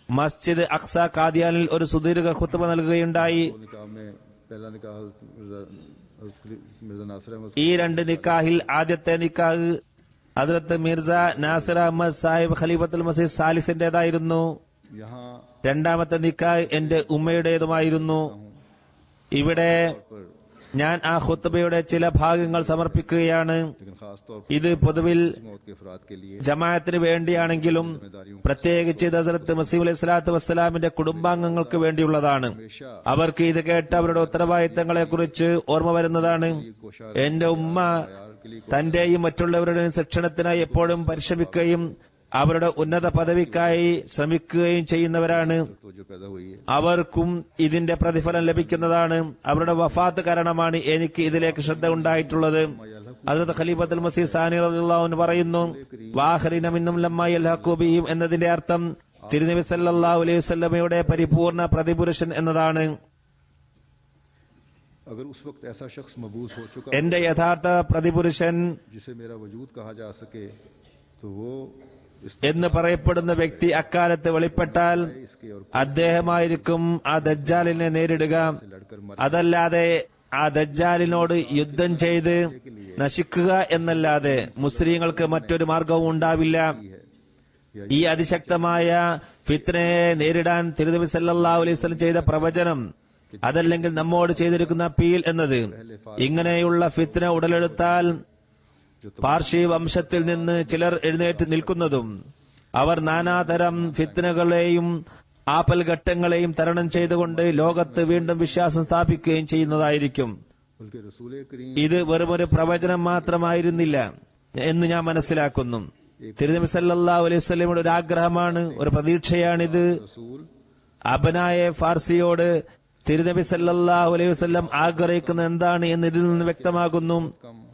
മസ്ജിദ് അഖ്സ ഖാദിയാനിൽ ഒരു സുദീർഘ ഖുത്ബ നൽകുകയുണ്ടായി. निकाह में पहला निकाह हज़रत मिर्जा नासिर अहमद ഈ രണ്ട് നിക്കാഹിൽ ആദ്യത്തെ നിക്കാഹ് ഹദ്രത്ത് മിർസ നാസിർ അഹമ്മദ് സാഹിബ് ഖലീഫത്തുൽ മസീഹ് സാലിസിന്റേതായിരുന്നു. यहाँ രണ്ടാമത്തെ നിക്കാഹ് എന്റെ ഉമ്മയുടേതുമായിരുന്നു. ഇവിടെ पर ഞാൻ ആ ഖുത്ബയുടെ ചില ഭാഗങ്ങൾ സമർപ്പിക്കുകയാണ്. लेकिन खास तौर ഇത് പൊതുവിൽ पर मौत के अफराद के लिए ജമാഅത്തിന് വേണ്ടിയാണെങ്കിലും പ്രത്യേകിച്ച് ഹസ്രത്ത് മസീഹ് അലൈഹി സ്വലാത്തു വസ്സലാമിന്റെ കുടുംബാംഗങ്ങൾക്ക് വേണ്ടിയുള്ളതാണ്. हमेशा അവർക്ക് ഇത് കേട്ട് അവരുടെ ഉത്തരവാദിത്തങ്ങളെക്കുറിച്ച് ഓർമ്മ വരുന്നതാണ്. എന്റെ ഉമ്മ തന്റെയും മറ്റുള്ളവരുടെയും ശിക്ഷണത്തിനായി എപ്പോഴും പരിശ്രമിക്കുകയും അവരുടെ ഉന്നത പദവിക്കായി ശ്രമിക്കുകയും ചെയ്യുന്നവരാണ്. तो जो पैदा हुई है അവർക്കും ഇതിന്റെ പ്രതിഫലം ലഭിക്കുന്നതാണ്. അവരുടെ വഫാത്ത് കാരണമാണ് എനിക്ക് ഇതിലേക്ക് ശ്രദ്ധ ഉണ്ടായിട്ടുള്ളത്. ഹദ്രത്ത് ഖലീഫത്തുൽ മസീഹ് സാനി റളിയല്ലാഹു അൻഹു പറയുന്നു, വാഖിരീന മിന്നും ലമ്മാ യൽഹഖു ബിഹിം എന്നതിന്റെ അർത്ഥം തിരുനബി സല്ലല്ലാഹു അലൈഹി വസല്ലമയുടെ പരിപൂർണ പ്രതിപുരുഷൻ എന്നതാണ്. अगर उस वक्त ऐसा शख्स मबूस हो चुका എന്റെ യഥാർത്ഥ പ്രതിപുരുഷൻ जिसे मेरा वजूद कहा जा सके तो वो എന്ന് പറയപ്പെടുന്ന വ്യക്തി അക്കാലത്ത് വെളിപ്പെട്ടാൽ इसके और അദ്ദേഹമായിരിക്കും ആ ദജ്ജാലിനെ നേരിടുക. അതല്ലാതെ ആ ദജ്ജാലിനോട് യുദ്ധം ചെയ്ത് നശിക്കുക എന്നല്ലാതെ മുസ്ലിങ്ങൾക്ക് മറ്റൊരു മാർഗവും ഉണ്ടാവില്ല. ഈ അതിശക്തമായ ഫിത്നയെ നേരിടാൻ തിരുനബി സല്ലല്ലാഹു അലൈഹി വസല്ലം ചെയ്ത പ്രവചനം, അതല്ലെങ്കിൽ നമ്മോട് ചെയ്തിരിക്കുന്ന അപ്പീൽ എന്നത്, ഇങ്ങനെയുള്ള ഫിത്ന ഉടലെടുത്താൽ പാർഷി വംശത്തിൽ നിന്ന് ചിലർ എഴുന്നേറ്റ് നിൽക്കുന്നതും അവർ നാനാതരം ഫിത്നകളെയും ആപൽഘട്ടങ്ങളെയും തരണം ചെയ്തുകൊണ്ട് ലോകത്ത് വീണ്ടും വിശ്വാസം സ്ഥാപിക്കുകയും ചെയ്യുന്നതായിരിക്കും. बल्कि रसूल करीम ഇത് വെറുമൊരു പ്രവചനം മാത്രമായിരുന്നില്ല എന്ന് ഞാൻ മനസ്സിലാക്കുന്നു. തിരുനബി സല്ലല്ലാഹു അലൈഹി വസല്ലമയുടെ ഒരു ആഗ്രഹമാണ്, ഒരു പ്രതീക്ഷയാണിത്. रसूल അബ്നായെ ഫാർസിയോട് തിരുനബി സല്ലല്ലാഹു അലൈഹി വസല്ലം ആഗ്രഹിക്കുന്ന എന്താണ് എന്ന് ഇതിൽ നിന്ന് വ്യക്തമാകുന്നു.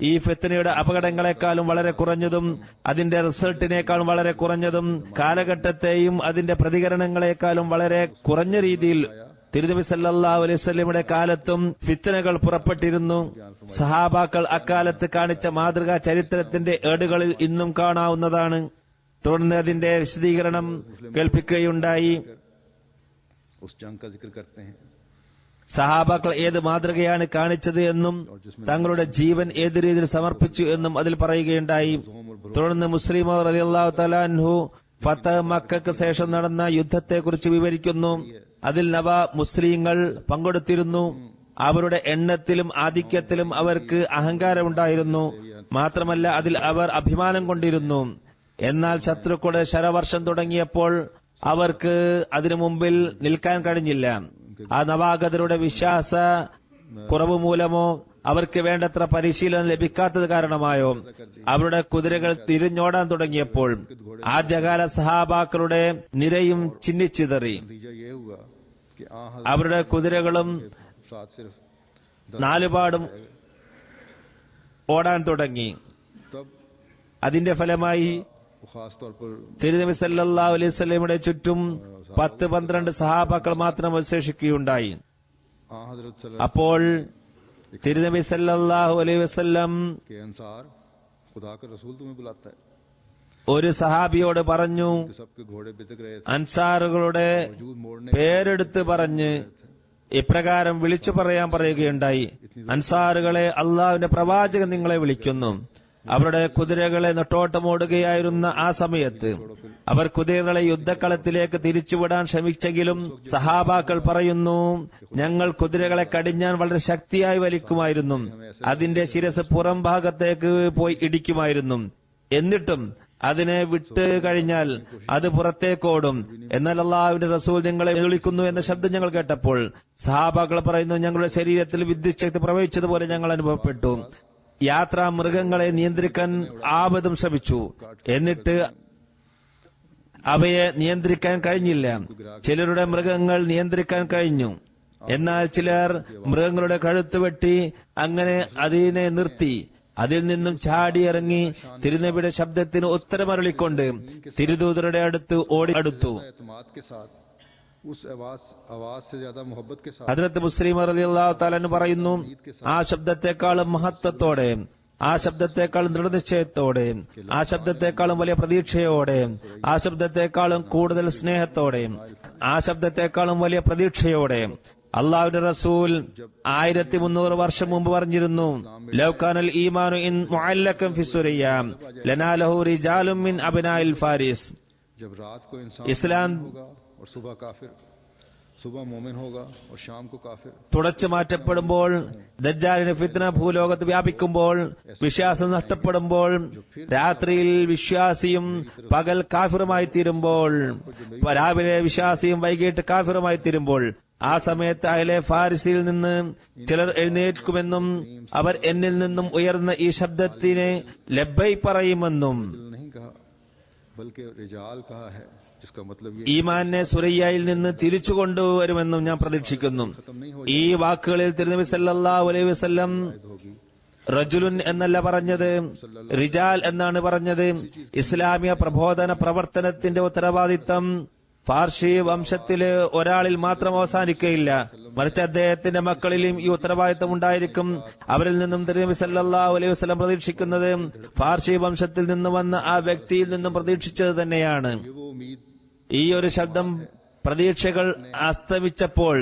ഈ ഫിത്നയുടെ അപകടങ്ങളെക്കാളും വളരെ കുറഞ്ഞതും അതിന്റെ റിസൾട്ടിനേക്കാളും വളരെ കുറഞ്ഞതും കാലഘട്ടത്തെയും അതിന്റെ പ്രതികരണങ്ങളെക്കാളും വളരെ കുറഞ്ഞ രീതിയിൽ തിരുനബി സല്ലല്ലാഹു അലൈഹി വസല്ലമയുടെ കാലത്തും ഫിത്നകൾ പുറപ്പെട്ടിരുന്നു. സഹാബാക്കൾ അക്കാലത്ത് കാണിച്ച മാതൃകാ ചരിത്രത്തിന്റെ ഏടുകളിൽ ഇന്നും കാണാവുന്നതാണ്. തുടർന്ന് അതിന്റെ വിശദീകരണം കേൾപ്പിക്കുകയുണ്ടായി. उस जंग का जिक्र करते हैं സഹാബാക്കൾ ഏത് മാതൃകയാണ് കാണിച്ചത് എന്നും തങ്ങളുടെ ജീവൻ ഏത് രീതിയിൽ സമർപ്പിച്ചു എന്നും അതിൽ പറയുകയുണ്ടായി. തുടർന്ന് മുസ്ലിം റളിയല്ലാഹു തആല അൻഹു ഫതഹ് മക്കയ്ക്ക് ശേഷം നടന്ന യുദ്ധത്തെക്കുറിച്ച് വിവരിക്കുന്നു. അതിൽ നവ മുസ്ലിങ്ങൾ പങ്കെടുത്തിരുന്നു. അവരുടെ എണ്ണത്തിലും ആധിക്യത്തിലും അവർക്ക് അഹങ്കാരമുണ്ടായിരുന്നു. മാത്രമല്ല അതിൽ അവർ അഭിമാനം കൊണ്ടിരുന്നു. എന്നാൽ ശത്രുക്കളുടെ ശരവർഷം തുടങ്ങിയപ്പോൾ അവർക്ക് അതിനു മുമ്പിൽ നിൽക്കാൻ കഴിഞ്ഞില്ല. ആ നവാഗതരുടെ വിശ്വാസ കുറവ് മൂലമോ അവർക്ക് വേണ്ടത്ര പരിശീലനം ലഭിക്കാത്തത് കാരണമായോ അവരുടെ കുതിരകൾ തിരിഞ്ഞോടാൻ തുടങ്ങിയപ്പോൾ ആദ്യകാല സഹാബാക്കളുടെ നിരയും ചിന്നിച്ചിതറി. नतीजा ये हुआ कि അവരുടെ കുതിരകളും साथ सिर्फ നാലുപാടും ഓടാൻ തുടങ്ങി. तब അതിന്റെ ഫലമായി वो खास तौर पर തിരുനബി സല്ലല്ലാഹു അലൈഹി വസല്ലമയുടെ ചുറ്റും 10-12 സഹാബാക്കൾ മാത്രം അവശേഷിക്കുകയുണ്ടായി. हजरत सल्लल्लाहु അപ്പോൾ തിരുനബി സല്ലല്ലാഹു അലൈഹി വസല്ലം के अंसार खुदा का रसूल तुम्हें बुलाता है ഒരു സഹാബിയോട് പറഞ്ഞു, कि सबके घोड़े बितक रहे थे അൻസാറുകളുടെ वजूद मोड़ने പേരെടുത്ത് പറഞ്ഞ് ഇപ്രകാരം വിളിച്ചു പറയാൻ പറയുകയുണ്ടായി. അൻസാറുകളെ, അള്ളാഹുവിന്റെ പ്രവാചകൻ നിങ്ങളെ വിളിക്കുന്നു. അവരുടെ കുതിരകളെ നെട്ടോട്ടമോടുകയായിരുന്ന ആ സമയത്ത് അവർ കുതിരകളെ യുദ്ധക്കളത്തിലേക്ക് തിരിച്ചുവിടാൻ ശ്രമിച്ചെങ്കിലും സഹാബാക്കൾ പറയുന്നു, ഞങ്ങൾ കുതിരകളെ കടിഞ്ഞാൻ വളരെ ശക്തിയായി വലിക്കുമായിരുന്നു. അതിന്റെ ശിരസ് പുറം ഭാഗത്തേക്ക് പോയി ഇടിക്കുമായിരുന്നു. എന്നിട്ടും അതിനെ വിട്ട് കഴിഞ്ഞാൽ അത് പുറത്തേക്കോടും. എന്നാൽ അള്ളാഹുവിന്റെ റസൂൽ നിങ്ങളെ വിളിക്കുന്നു എന്ന ശബ്ദം ഞങ്ങൾ കേട്ടപ്പോൾ സഹാബാക്കൾ പറയുന്നു, ഞങ്ങളുടെ ശരീരത്തിൽ വിദ്യുത് ശക്തി പ്രവഹിച്ചതുപോലെ ഞങ്ങൾ അനുഭവപ്പെട്ടു. യാത്രാ മൃഗങ്ങളെ നിയന്ത്രിക്കാൻ ആപതും ശ്രമിച്ചു. എന്നിട്ട് അവയെ നിയന്ത്രിക്കാൻ കഴിഞ്ഞില്ല. ചിലരുടെ മൃഗങ്ങൾ നിയന്ത്രിക്കാൻ കഴിഞ്ഞു. എന്നാൽ ചിലർ മൃഗങ്ങളുടെ കഴുത്ത് വെട്ടി അങ്ങനെ അതിനെ നിർത്തി. അതിൽ നിന്നും ചാടിയിറങ്ങി തിരുനബിയുടെ ശബ്ദത്തിന് ഉത്തരമരുളിക്കൊണ്ട് തിരുദൂതരുടെ അടുത്ത് ഓടി അടുത്തു. एतमाद के साथ उस आवाज से ज्यादा मोहब्बत के साथ ഹദ്റത്ത് മുസ്ലിം റളിയല്ലാഹു തആല അൻഹു പറയുന്നു, ആ ശബ്ദത്തെക്കാളും മഹത്വത്തോടെ, ആ ശബ്ദത്തെക്കാളും ദൃഢനിശ്ചയത്തോടെ, ആ ശബ്ദത്തെക്കാളും വലിയ പ്രതീക്ഷയോടെ, ആ ശബ്ദത്തെക്കാളും കൂടുതൽ സ്നേഹത്തോടെ, ആ ശബ്ദത്തെക്കാളും വലിയ പ്രതീക്ഷയോടെ അള്ളാഹുവിന്റെ റസൂൽ 1300 വർഷം മുമ്പ് പറഞ്ഞിരുന്നു, ലൗകാനൽ ഈമാനു ഇൻ മുഅല്ലഖൻ ഫി സുരയ്യ ലനാലഹു റിജാലുൻ മിൻ അബ്നാഇൽ ഫാരിസ്. जब रात को इंसान इस्लाम होगा और सुबह काफिर, सुबह मोमिन होगा और शाम को काफिर, തുടച്ചു മാറ്റപ്പെടുമ്പോൾ, ദജ്ജാലിന്റെ ഫിത്ന ഭൂലോകത്ത് വ്യാപിക്കുമ്പോൾ, വിശ്വാസം നഷ്ടപ്പെടുമ്പോൾ, രാത്രിയിൽ വിശ്വാസിയും പകൽ കാഫിറുമായി തീരുമ്പോൾ, രാവിലെ വിശ്വാസിയും വൈകിട്ട് കാഫിറുമായി തീരുമ്പോൾ, ആ സമയത്ത് അഹ്ലെ ഫാരിസിൽ നിന്ന് ചിലർ എഴുന്നേൽക്കുമെന്നും അവർ എന്നിൽ നിന്നും ഉയർന്ന ഈ ശബ്ദത്തിനെ ലബ്ബൈ പറയുമെന്നും नहीं कहा बल्कि रिजाल कहा है, जिसका मतलब ये ഈമാനെ സുരയ്യയിൽ നിന്ന് തിരിച്ചു കൊണ്ടുവരുമെന്നും ഞാൻ പ്രതീക്ഷിക്കുന്നു. ഈ വാക്കുകളിൽ തിരുനബി സല്ലല്ലാഹു അലൈഹി വസല്ലം होगी റജുലുൻ എന്നല്ല പറഞ്ഞത്, റിജാൽ എന്നാണ് പറഞ്ഞത്. ഇസ്ലാമിക പ്രബോധന പ്രവർത്തനത്തിന്റെ ഉത്തരവാദിത്തം ഫാർഷി വംശത്തില് ഒരാളിൽ മാത്രം അവസാനിക്കുകയില്ല, മറിച്ച് അദ്ദേഹത്തിന്റെ മക്കളിലും ഈ ഉത്തരവാദിത്തം ഉണ്ടായിരിക്കും. അവരിൽ നിന്നും തിരുനബി സല്ലല്ലാഹു അലൈഹി വസല്ലം പ്രതീക്ഷിക്കുന്നത് ഫാർഷി വംശത്തിൽ നിന്ന് വന്ന ആ വ്യക്തിയിൽ നിന്നും പ്രതീക്ഷിച്ചത് തന്നെയാണ്. ഈ ഒരു ശബ്ദം പ്രതീക്ഷകൾ അസ്തമിച്ചപ്പോൾ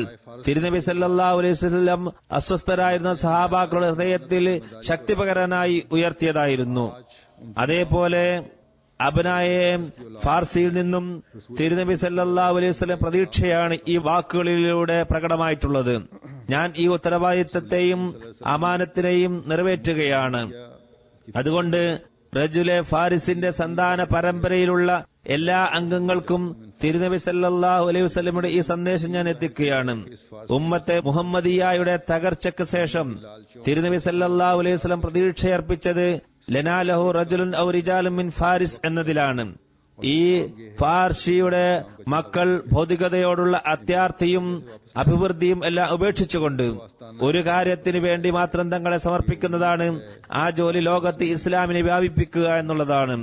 തിരുനബി സല്ലല്ലാഹു അലൈഹി വസല്ലം അസ്വസ്ഥരായിരുന്ന സഹാബാക്കളുടെ ഹൃദയത്തിൽ ശക്തി പകരാനായി ഉയർത്തിയതായിരുന്നു. അതേപോലെ അബ്നായെ ഫാർസിയിൽ നിന്നും തിരുനബി സല്ലല്ലാഹു അലൈഹി വസല്ലം പ്രതീക്ഷയാണ് ഈ വാക്കുകളിലൂടെ പ്രകടമായിട്ടുള്ളത്. ഞാൻ ഈ ഉത്തരവാദിത്തത്തെയും അമാനത്തിനെയും നിറവേറ്റുകയാണ്. അതുകൊണ്ട് റജുലെ ഫാരിസിന്റെ സന്താന പരമ്പരയിലുള്ള എല്ലാ അംഗങ്ങൾക്കും തിരുനബി സല്ലല്ലാഹു അലൈഹി വസല്ലമയുടെ ഈ സന്ദേശം ഞാൻ എത്തിക്കുകയാണ്. ഉമ്മത്തെ മുഹമ്മദിയായുടെ തകർച്ചയ്ക്ക് ശേഷം തിരുനബി സല്ലല്ലാഹു അലൈഹി വസല്ലം പ്രതീക്ഷയർപ്പിച്ചത് ലനാ ലഹു റജുലുൻ ഔ റിജാലുൻ മിൻ ഫാരിസ് എന്നതിലാണ്. ഈ ഫാർഷിയുടെ മക്കൾ ഭൗതികതയോടുള്ള അത്യാർത്തിയും അഭിവൃദ്ധിയും എല്ലാം ഉപേക്ഷിച്ചുകൊണ്ട് ഒരു കാര്യത്തിന് വേണ്ടി മാത്രം തങ്ങളെ സമർപ്പിക്കുന്നതാണ്. ആ ജോലി ലോകത്ത് ഇസ്ലാമിനെ വ്യാപിപ്പിക്കുക എന്നുള്ളതാണ്.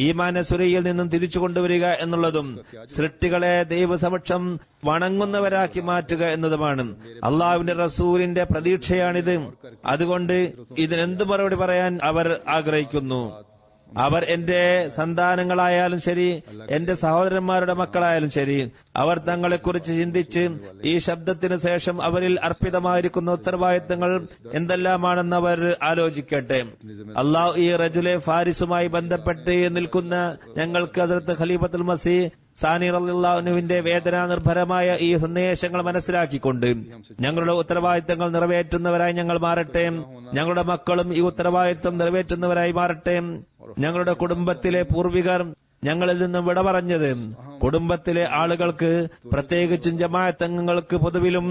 ഈമാനെ സുരയിൽ നിന്നും തിരിച്ചു കൊണ്ടുവരിക എന്നുള്ളതും സൃഷ്ടികളെ ദൈവസമക്ഷം വണങ്ങുന്നവരാക്കി മാറ്റുക എന്നതുമാണ്. അള്ളാഹുവിന്റെ റസൂലിന്റെ പ്രതീക്ഷയാണിത്. അതുകൊണ്ട് ഇതിനെന്ത് മറുപടി പറയാൻ അവർ ആഗ്രഹിക്കുന്നു? അവർ എന്റെ സന്താനങ്ങളായാലും ശരി, എന്റെ സഹോദരന്മാരുടെ മക്കളായാലും ശരി, അവർ തങ്ങളെക്കുറിച്ച് ചിന്തിച്ച് ഈ ശബ്ദത്തിന് ശേഷം അവരിൽ അർപ്പിതമായിരിക്കുന്ന ഉത്തരവാദിത്തങ്ങൾ എന്തെല്ലാമാണെന്ന് അവർ ആലോചിക്കട്ടെ. അള്ളാഹു ഈ റജുലെ ഫാരിസുമായി ബന്ധപ്പെട്ട് നിൽക്കുന്ന ഞങ്ങൾക്ക് ഹദ്റത്ത് ഖലീഫത്തുൽ മസീഹ് സാനി റളിയല്ലാഹു അൻഹുവിന്റെ വേദനാ നിർഭരമായ ഈ സന്ദേശങ്ങൾ മനസ്സിലാക്കിക്കൊണ്ട് ഞങ്ങളുടെ ഉത്തരവാദിത്തങ്ങൾ നിറവേറ്റുന്നവരായി ഞങ്ങൾ മാറട്ടെ. ഞങ്ങളുടെ മക്കളും ഈ ഉത്തരവാദിത്തം നിറവേറ്റുന്നവരായി മാറട്ടെ. ഞങ്ങളുടെ കുടുംബത്തിലെ പൂർവികർ ഞങ്ങളിൽ നിന്നും വിട പറഞ്ഞത് കുടുംബത്തിലെ ആളുകൾക്ക്, പ്രത്യേകിച്ചും ജമാഅത്ത് അംഗങ്ങൾക്ക് പൊതുവിലും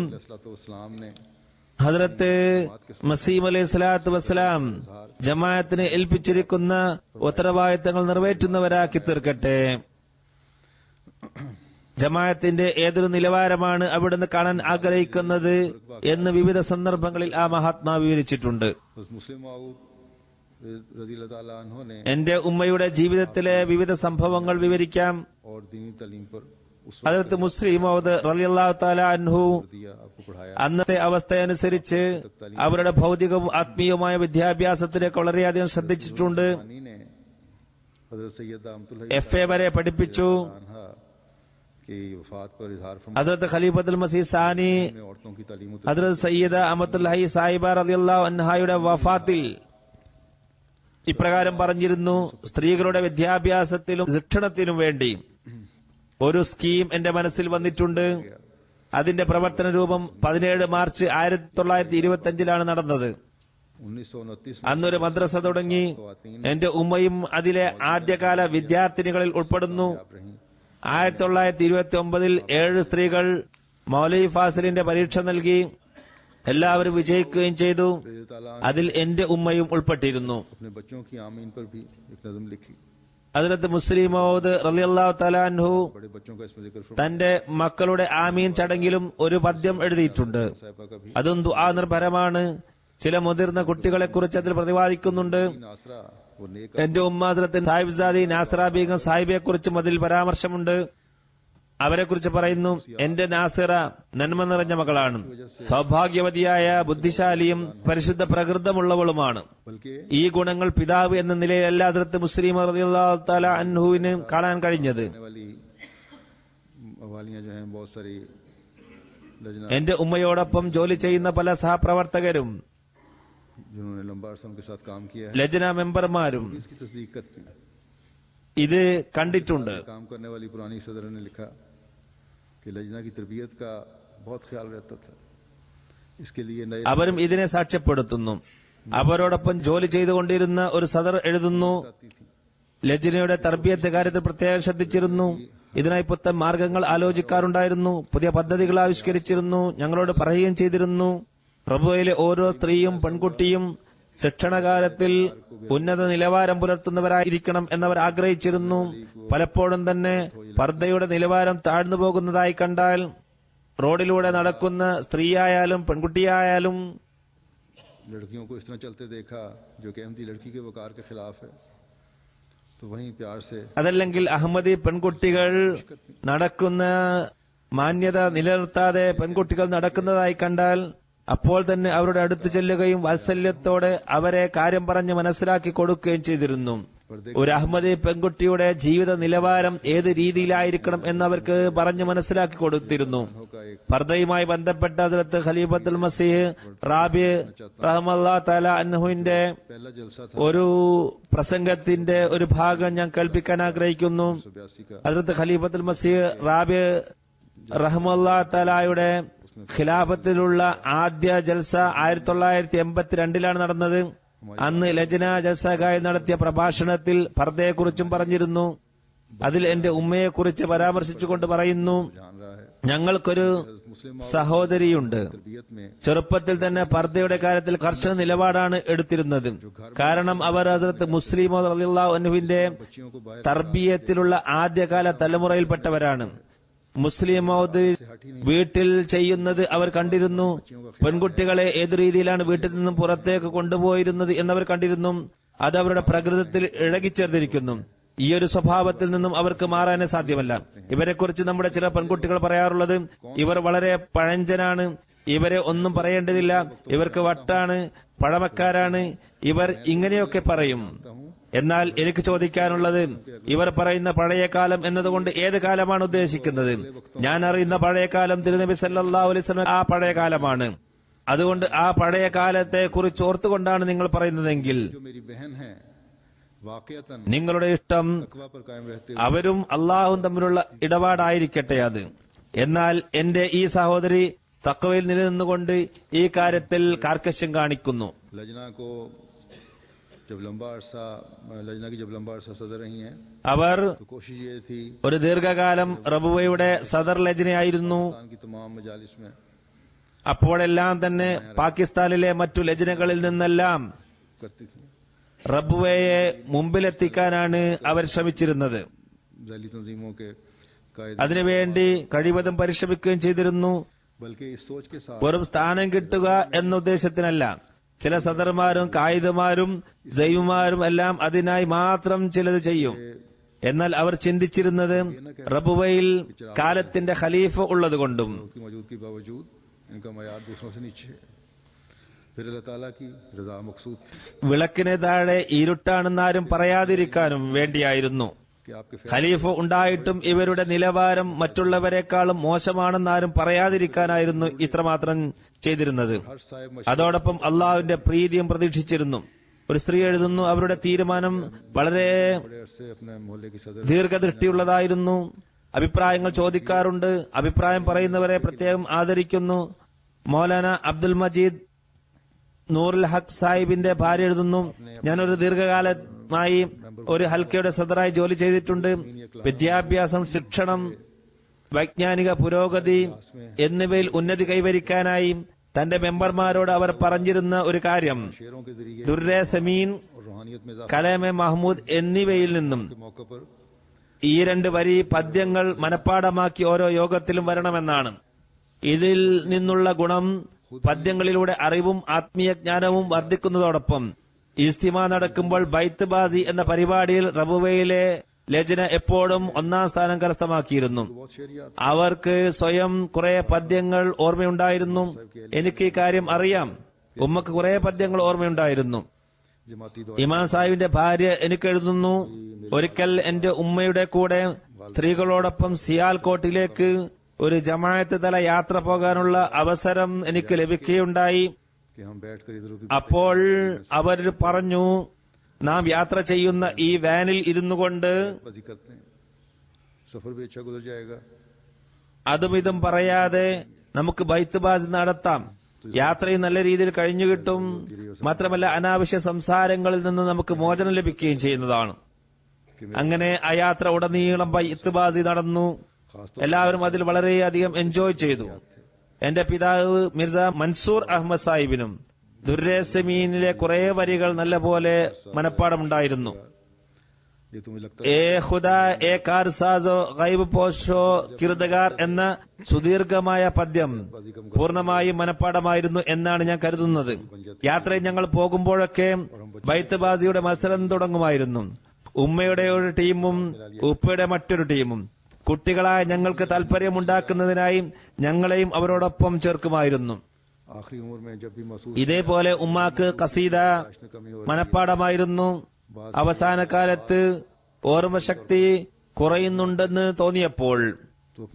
ഹദ്റത്ത് മസീഹ് അലൈഹി സ്വലാത്തു വസ്സലാം ജമാഅത്തിന് ഏൽപ്പിച്ചിരിക്കുന്ന ഉത്തരവാദിത്തങ്ങൾ നിറവേറ്റുന്നവരാക്കി തീർക്കട്ടെ. ജമാഅത്തിന്റെ ഏതൊരു നിലവാരമാണ് അവിടുന്ന് കാണാൻ ആഗ്രഹിക്കുന്നത് എന്ന് വിവിധ സന്ദർഭങ്ങളിൽ ആ മഹാത്മാ വിവരിച്ചിട്ടുണ്ട്. എന്റെ ഉമ്മയുടെ ജീവിതത്തിലെ വിവിധ സംഭവങ്ങൾ വിവരിക്കാം. ഹദ്റത്ത് മുസ്ലിം മൗദ് റളിയല്ലാഹു തആല അൻഹു അന്നത്തെ അവസ്ഥയനുസരിച്ച് അവരുടെ ഭൗതികവും ആത്മീയവുമായ വിദ്യാഭ്യാസത്തിലേക്ക് വളരെയധികം ശ്രദ്ധിച്ചിട്ടുണ്ട്. FA വരെ പഠിപ്പിച്ചു. ഹദ്റത്ത് ഖലീഫത്തുൽ മസീഹ് സാനി ഹദ്റത്ത് സയ്യിദ അമത്തുൽ ഹൈ സാഹിബ റളിയല്ലാഹു അൻഹായുടെ വഫാത്തിൽ ഇപ്രകാരം പറഞ്ഞിരുന്നു: സ്ത്രീകളുടെ വിദ്യാഭ്യാസത്തിലും ശിക്ഷണത്തിനും വേണ്ടി ഒരു സ്കീം എന്റെ മനസ്സിൽ വന്നിട്ടുണ്ട്. അതിന്റെ പ്രവർത്തന രൂപം 17 മാർച്ച് 1925 നടന്നത്. അന്നൊരു മദ്രസ തുടങ്ങി. എന്റെ ഉമ്മയും അതിലെ ആദ്യകാല വിദ്യാർത്ഥിനികളിൽ ഉൾപ്പെടുന്നു. 1929 7 സ്ത്രീകൾ മൗലവി ഫാസിലിന്റെ പരീക്ഷ നൽകി. എല്ലാവരും വിജയിക്കുകയും ചെയ്തു. അതിൽ എന്റെ ഉമ്മയും ഉൾപ്പെട്ടിരുന്നു. ഹദ്റത്ത് മുസ്ലിം മൗദ് റളിയല്ലാഹു തആല അൻഹു തന്റെ മക്കളുടെ ആമീൻ ചടങ്ങിലും ഒരു പദ്യം എഴുതിയിട്ടുണ്ട്. അതും ദുആ നിർഭരമാണ്. ചില മുതിർന്ന കുട്ടികളെ കുറിച്ച് അതിൽ പ്രതിപാദിക്കുന്നുണ്ട്. എന്റെ ഉമ്മ ഹദ്റത്ത് സാഹിബ്സാദി നാസറ ബീഗം സാഹിബയെ കുറിച്ചും അതിൽ പരാമർശമുണ്ട്. അവരെ കുറിച്ച് പറയുന്നു: എന്റെ നാസിറ നന്മ നിറഞ്ഞ മകളാണ്, സൗഭാഗ്യവതിയായ, ബുദ്ധിശാലിയും പരിശുദ്ധ പ്രകൃതമുള്ളവളുമാണ്. ഈ ഗുണങ്ങൾ പിതാവ് എന്ന നിലയിലല്ല ഹദ്റത്ത് മുസ്ലിം റളിയല്ലാഹു തആല അൻഹുവിന് കാണാൻ കഴിഞ്ഞത്. എന്റെ ഉമ്മയോടൊപ്പം ജോലി ചെയ്യുന്ന പല സഹപ്രവർത്തകരും ലജ്ന മെമ്പർമാരും ഇത് കണ്ടിട്ടുണ്ട്. അവരും ഇതിനെ സാക്ഷ്യപ്പെടുത്തുന്നു. അവരോടൊപ്പം ജോലി ചെയ്തുകൊണ്ടിരുന്ന ഒരു സദർ എഴുതുന്നു: ലജ്നയുടെ തർബിയത്ത് കാര്യത്തിൽ പ്രത്യേകം ശ്രദ്ധിച്ചിരുന്നു. ഇതിനായി പുത്തൻ മാർഗങ്ങൾ ആലോചിക്കാറുണ്ടായിരുന്നു. പുതിയ പദ്ധതികൾ ആവിഷ്കരിച്ചിരുന്നു. ഞങ്ങളോട് പറയുകയും ചെയ്തിരുന്നു. പ്രഭുവിലെ ഓരോ സ്ത്രീയും പെൺകുട്ടിയും ശിക്ഷണകാലത്തിൽ ഉന്നത നിലവാരം പുലർത്തുന്നവരായിരിക്കണം എന്നവർ ആഗ്രഹിച്ചിരുന്നു. പലപ്പോഴും തന്നെ പർദ്ദയുടെ നിലവാരം താഴ്ന്നു പോകുന്നതായി കണ്ടാൽ റോഡിലൂടെ നടക്കുന്ന സ്ത്രീയായാലും പെൺകുട്ടിയായാലും तो वहीं प्यार से അതല്ലെങ്കിൽ അഹമ്മദി പെൺകുട്ടികൾ നടക്കുന്ന മാന്യത നിലനിർത്താതെ പെൺകുട്ടികൾ നടക്കുന്നതായി കണ്ടാൽ അപ്പോൾ തന്നെ അവരുടെ അടുത്ത് ചെല്ലുകയും വാത്സല്യത്തോടെ അവരെ കാര്യം പറഞ്ഞ് മനസ്സിലാക്കി കൊടുക്കുകയും ചെയ്തിരുന്നു. ഒരു അഹമ്മദി പെൺകുട്ടിയുടെ ജീവിത നിലവാരം ഏത് രീതിയിലായിരിക്കണം എന്നവർക്ക് പറഞ്ഞു മനസ്സിലാക്കി കൊടുത്തിരുന്നു. പർദയുമായി ബന്ധപ്പെട്ട ഹദ്റത്ത് ഖലീഫത്തുൽ മസീഹ് റാബി റഹ്മത്തുള്ളാഹി തആല അൻഹുവിന്റെ पहला जलसा था ഒരു പ്രസംഗത്തിന്റെ ഒരു ഭാഗം ഞാൻ കേൾപ്പിക്കാൻ ആഗ്രഹിക്കുന്നു. 182 का ഹദ്റത്ത് ഖലീഫത്തുൽ മസീഹ് റാബി റഹ്മത്തുള്ളാഹി തആലയുടെ ഖിലാഫത്തിലുള്ള ആദ്യ ജൽസ 1982 നടന്നത്. അന്ന് ലജ്ന ജൽസഗായി നടത്തിയ പ്രഭാഷണത്തിൽ പർദയെക്കുറിച്ചും പറഞ്ഞിരുന്നു. അതിൽ എന്റെ ഉമ്മയെക്കുറിച്ച് പരാമർശിച്ചുകൊണ്ട് പറയുന്നു, जान रहा है ഞങ്ങൾക്കൊരു സഹോദരിയുണ്ട്. तरबियत में ചെറുപ്പത്തിൽ തന്നെ പർദയുടെ കാര്യത്തിൽ കർശന നിലപാടാണ് എടുത്തിരുന്നത്. കാരണം അവർ ഹസ്രത്ത് മുസ്ലിം റളിയല്ലാഹു അൻഹുവിന്റെ बच्चियों को बाहर തർബിയത്തിലുള്ള ആദ്യകാല തലമുറയിൽപ്പെട്ടവരാണ്. മുസ്ലിം മൗദ് വീട്ടിൽ ചെയ്യുന്നത് അവർ കണ്ടിരുന്നു. പെൺകുട്ടികളെ ഏതു രീതിയിലാണ് വീട്ടിൽ നിന്നും പുറത്തേക്ക് കൊണ്ടുപോയിരുന്നത് എന്നവർ കണ്ടിരുന്നു. അത് അവരുടെ പ്രകൃതത്തിൽ ഇഴകിച്ചേർന്നിരിക്കുന്നു. ഈ ഒരു സ്വഭാവത്തിൽ നിന്നും അവർക്ക് മാറാനേ സാധ്യമല്ല. ഇവരെക്കുറിച്ച് നമ്മുടെ ചില പെൺകുട്ടികൾ പറയാറുള്ളത്, ഇവർ വളരെ പഴഞ്ചനാണ്, ഇവരെ ഒന്നും പറയേണ്ടതില്ല, ഇവർക്ക് വട്ടാണ്, പഴമക്കാരാണ്, ഇവർ ഇങ്ങനെയൊക്കെ പറയും. എന്നാൽ എനിക്ക് ചോദിക്കാനുള്ളത്, ഇവർ പറയുന്ന പഴയ കാലം എന്നതുകൊണ്ട് ഏത് കാലമാണ് ഉദ്ദേശിക്കുന്നത്? ഞാൻ അറിയുന്ന പഴയ കാലം തിരുനബി സല്ലല്ലാഹു അലൈഹി വസല്ലം ആ പഴയ കാലമാണ്. അതുകൊണ്ട് ആ പഴയ കാലത്തെ കുറിച്ച് ഓർത്തുകൊണ്ടാണ് നിങ്ങൾ പറയുന്നതെങ്കിൽ जो मेरी बहन है वाकईतन നിങ്ങളുടെ ഇഷ്ടം तकवा पर कायम रहते അവരും അള്ളാഹും തമ്മിലുള്ള ഇടപാടായിരിക്കട്ടെ അത്. എന്നാൽ എന്റെ ഈ സഹോദരി തഖ്വയിൽ നിലനിന്നുകൊണ്ട് ഈ കാര്യത്തിൽ കാർക്കശ്യം കാണിക്കുന്നു. लजना को जब लंबा अरसा लजना की जब लंबा अरसा सदर रही हैं അവർ तो कोशिश ये थी ഒരു ദീർഘകാലം റബുവയുടെ സദർ ലജ്നയായിരുന്നു. पाकिस्तान की तमाम मजालिस में അപ്പോഴെല്ലാം തന്നെ പാകിസ്ഥാനിലെ മറ്റു ലജ്നകളിൽ നിന്നെല്ലാം करती थी റബുവയെ മുമ്പിലെത്തിക്കാനാണ് അവർ ശ്രമിച്ചിരുന്നത്. जैली तंजीमों के कायदे അതിനുവേണ്ടി കഴിവതും പരിശ്രമിക്കുകയും ചെയ്തിരുന്നു. बल्कि इस सोच के साथ വെറും സ്ഥാനം കിട്ടുക എന്ന ഉദ്ദേശത്തിനല്ല. ചില സദർമാരും കായിദമാരും ജൈവമാരും എല്ലാം അതിനായി മാത്രം ചിലത് ചെയ്യും. എന്നാൽ അവർ ചിന്തിച്ചിരുന്നത് റബുവയിൽ കാലത്തിന്റെ ഖലീഫ ഉള്ളതുകൊണ്ടും की मौजूदगी के बावजूद इनका मयार दूसरों से नीचे है। फिर अल्लाह ताला की रजा मकसूद थी വിളക്കിന് താഴെ ഇരുട്ടാണെന്നാരും പറയാതിരിക്കാനും വേണ്ടിയായിരുന്നു. कि आपके ഖലീഫ ഉണ്ടായിട്ടും ഇവരുടെ നിലവാരം മറ്റുള്ളവരെക്കാളും മോശമാണെന്നാരും പറയാതിരിക്കാനായിരുന്നു ഇത്രമാത്രം ചെയ്തിരുന്നത്. हर साहिब അതോടൊപ്പം അള്ളാഹുവിന്റെ പ്രീതിയും പ്രതീക്ഷിച്ചിരുന്നു. ഒരു സ്ത്രീ എഴുതുന്നു, അവരുടെ തീരുമാനം വളരെ बड़े अरसे अपने मोहल्ले की सदर ദീർഘദൃഷ്ടിയുള്ളതായിരുന്നു. അഭിപ്രായങ്ങൾ ചോദിക്കാറുണ്ട്. അഭിപ്രായം പറയുന്നവരെ പ്രത്യേകം ആദരിക്കുന്നു. മൗലാന അബ്ദുൽ മജീദ് നൂറുൽ ഹഖ് സാഹിബിന്റെ ഭാര്യ എഴുതുന്നു, ഞാനൊരു ദീർഘകാലമായി ഒരു ഹൽക്കയുടെ സദറായി ജോലി ചെയ്തിട്ടുണ്ട്. വിദ്യാഭ്യാസം, ശിക്ഷണം, വൈജ്ഞാനിക പുരോഗതി എന്നിവയിൽ ഉന്നതി കൈവരിക്കാനായി തന്റെ മെമ്പർമാരോട് അവർ പറഞ്ഞിരുന്ന ഒരു കാര്യം, शेरों के जरिए ദുർരെ സമീൻ, और रूहानियत में इजाफा കലാമെ മഹ്മൂദ് എന്നിവയിൽ നിന്നും के मौके पर ഈ 2 വരി പദ്യങ്ങൾ മനഃപ്പാടമാക്കി ഓരോ യോഗത്തിലും വരണമെന്നാണ്. ഇതിൽ നിന്നുള്ള ഗുണം പദ്യങ്ങളിലൂടെ അറിവും ആത്മീയ ജ്ഞാനവും വർദ്ധിക്കുന്നതോടൊപ്പം ഇസ്തിമാ നടക്കുമ്പോൾ ബൈത്ത് ബാസി എന്ന പരിപാടിയിൽ റബുവയിലെ ലജ്ന എപ്പോഴും 1ാം സ്ഥാനം കരസ്ഥമാക്കിയിരുന്നു. बहुत शेरिया അവർക്ക് സ്വയം കുറെ പദ്യങ്ങൾ ഓർമ്മയുണ്ടായിരുന്നു. എനിക്ക് ഈ കാര്യം അറിയാം. ഉമ്മക്ക് കുറെ പദ്യങ്ങൾ ഓർമ്മയുണ്ടായിരുന്നു. जमाती दौर ഇമാം സാഹിബിന്റെ ഭാര്യ എനിക്ക് എഴുതുന്നു, ഒരിക്കൽ എന്റെ ഉമ്മയുടെ കൂടെ സ്ത്രീകളോടൊപ്പം സിയാൽകോട്ടിലേക്ക് ഒരു ജമാഅത്ത് തല യാത്ര പോകാനുള്ള അവസരം എനിക്ക് ലഭിക്കുകയുണ്ടായി. कि हम बैठकर इधर की അപ്പോൾ അവർ പറഞ്ഞു, നാം യാത്ര ചെയ്യുന്ന ഈ വാനിൽ ഇരുന്നു കൊണ്ട് बाजी करते हैं, सफर भी अच्छा गुजर जाएगा। അതും ഇതും പറയാതെ നമുക്ക് ബൈത്ത് ബാസ് നടത്താം. യാത്രയും നല്ല രീതിയിൽ കഴിഞ്ഞു കിട്ടും. മാത്രമല്ല അനാവശ്യ സംസാരങ്ങളിൽ നിന്ന് നമുക്ക് മോചനം ലഭിക്കുകയും ചെയ്യുന്നതാണ്. അങ്ങനെ ആ യാത്ര ഉടനീളം ബൈത്ത് ബാസി നടന്നു. എല്ലാവരും അതിൽ വളരെയധികം എൻജോയ് ചെയ്തു. എന്റെ പിതാവ് മിർസ മൻസൂർ അഹമ്മദ് സാഹിബിനും ദുർരെ സമീനിലെ കുറെ വരികൾ നല്ലപോലെ മനഃപ്പാടമുണ്ടായിരുന്നു. ये तुम्हें लगता ഏ ഖുദാ ഏ കാർ സാസോ ഗൈബ് പോഷോ കിർദഗാർ എന്ന സുദീർഘമായ പദ്യം പൂർണ്ണമായും മനഃപ്പാടമായിരുന്നു എന്നാണ് ഞാൻ കരുതുന്നത്. യാത്രയിൽ ഞങ്ങൾ പോകുമ്പോഴൊക്കെ ബൈത്ത് ബാസിയുടെ മത്സരം തുടങ്ങുമായിരുന്നു. ഉമ്മയുടെ ഒരു ടീമും ഉപ്പയുടെ മറ്റൊരു ടീമും. കുട്ടികളായ ഞങ്ങൾക്ക് താല്പര്യമുണ്ടാക്കുന്നതിനായി ഞങ്ങളെയും അവരോടൊപ്പം ചേർക്കുമായിരുന്നു. आखिरी उम्र में जब भी महसूस ഇതേപോലെ ഉമ്മാക്ക് കസീദ മനപ്പാടമായിരുന്നു. അവസാന കാലത്ത് ഓർമ്മശക്തി കുറയുന്നുണ്ടെന്ന് തോന്നിയപ്പോൾ,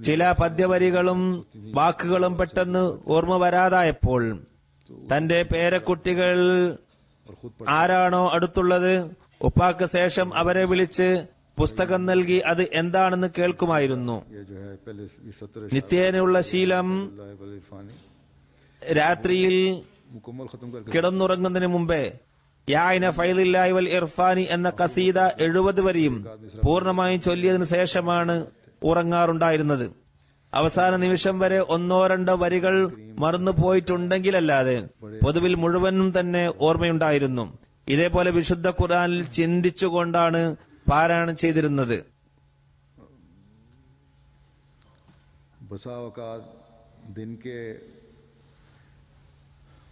ചില പദ്യവരികളും വാക്കുകളും പെട്ടെന്ന് ഓർമ്മ വരാതായപ്പോൾ, തന്റെ പേരക്കുട്ടികൾ और खुद ആരാണോ അടുത്തുള്ളത് ഉപ്പാക്ക് ശേഷം അവരെ വിളിച്ച് പുസ്തകം നൽകി അത് എന്താണെന്ന് കേൾക്കുമായിരുന്നു. ये जो है पहले ये 17 നിത്യേനയുള്ള ശീലം इरफानी രാത്രിയിൽ मुकम्मल खत्म करके കിടന്നുറങ്ങുന്നതിന് മുമ്പേ യായിന ഫൈദില്ലാഹി വൽ ഇർഫാനി എന്ന കസീദ 70 വരിയും പൂർണ്ണമായും ചൊല്ലിയതിനു ശേഷമാണ് ഉറങ്ങാറുണ്ടായിരുന്നത്. അവസാന നിമിഷം വരെ ഒന്നോ രണ്ടോ വരികൾ മറന്നുപോയിട്ടുണ്ടെങ്കിലല്ലാതെ പൊതുവിൽ മുഴുവനും തന്നെ ഓർമ്മയുണ്ടായിരുന്നു. ഇതേപോലെ വിശുദ്ധ ഖുർആനിൽ ചിന്തിച്ചുകൊണ്ടാണ് പാരായണം ചെയ്തിരുന്നത്. बसा औकात दिन के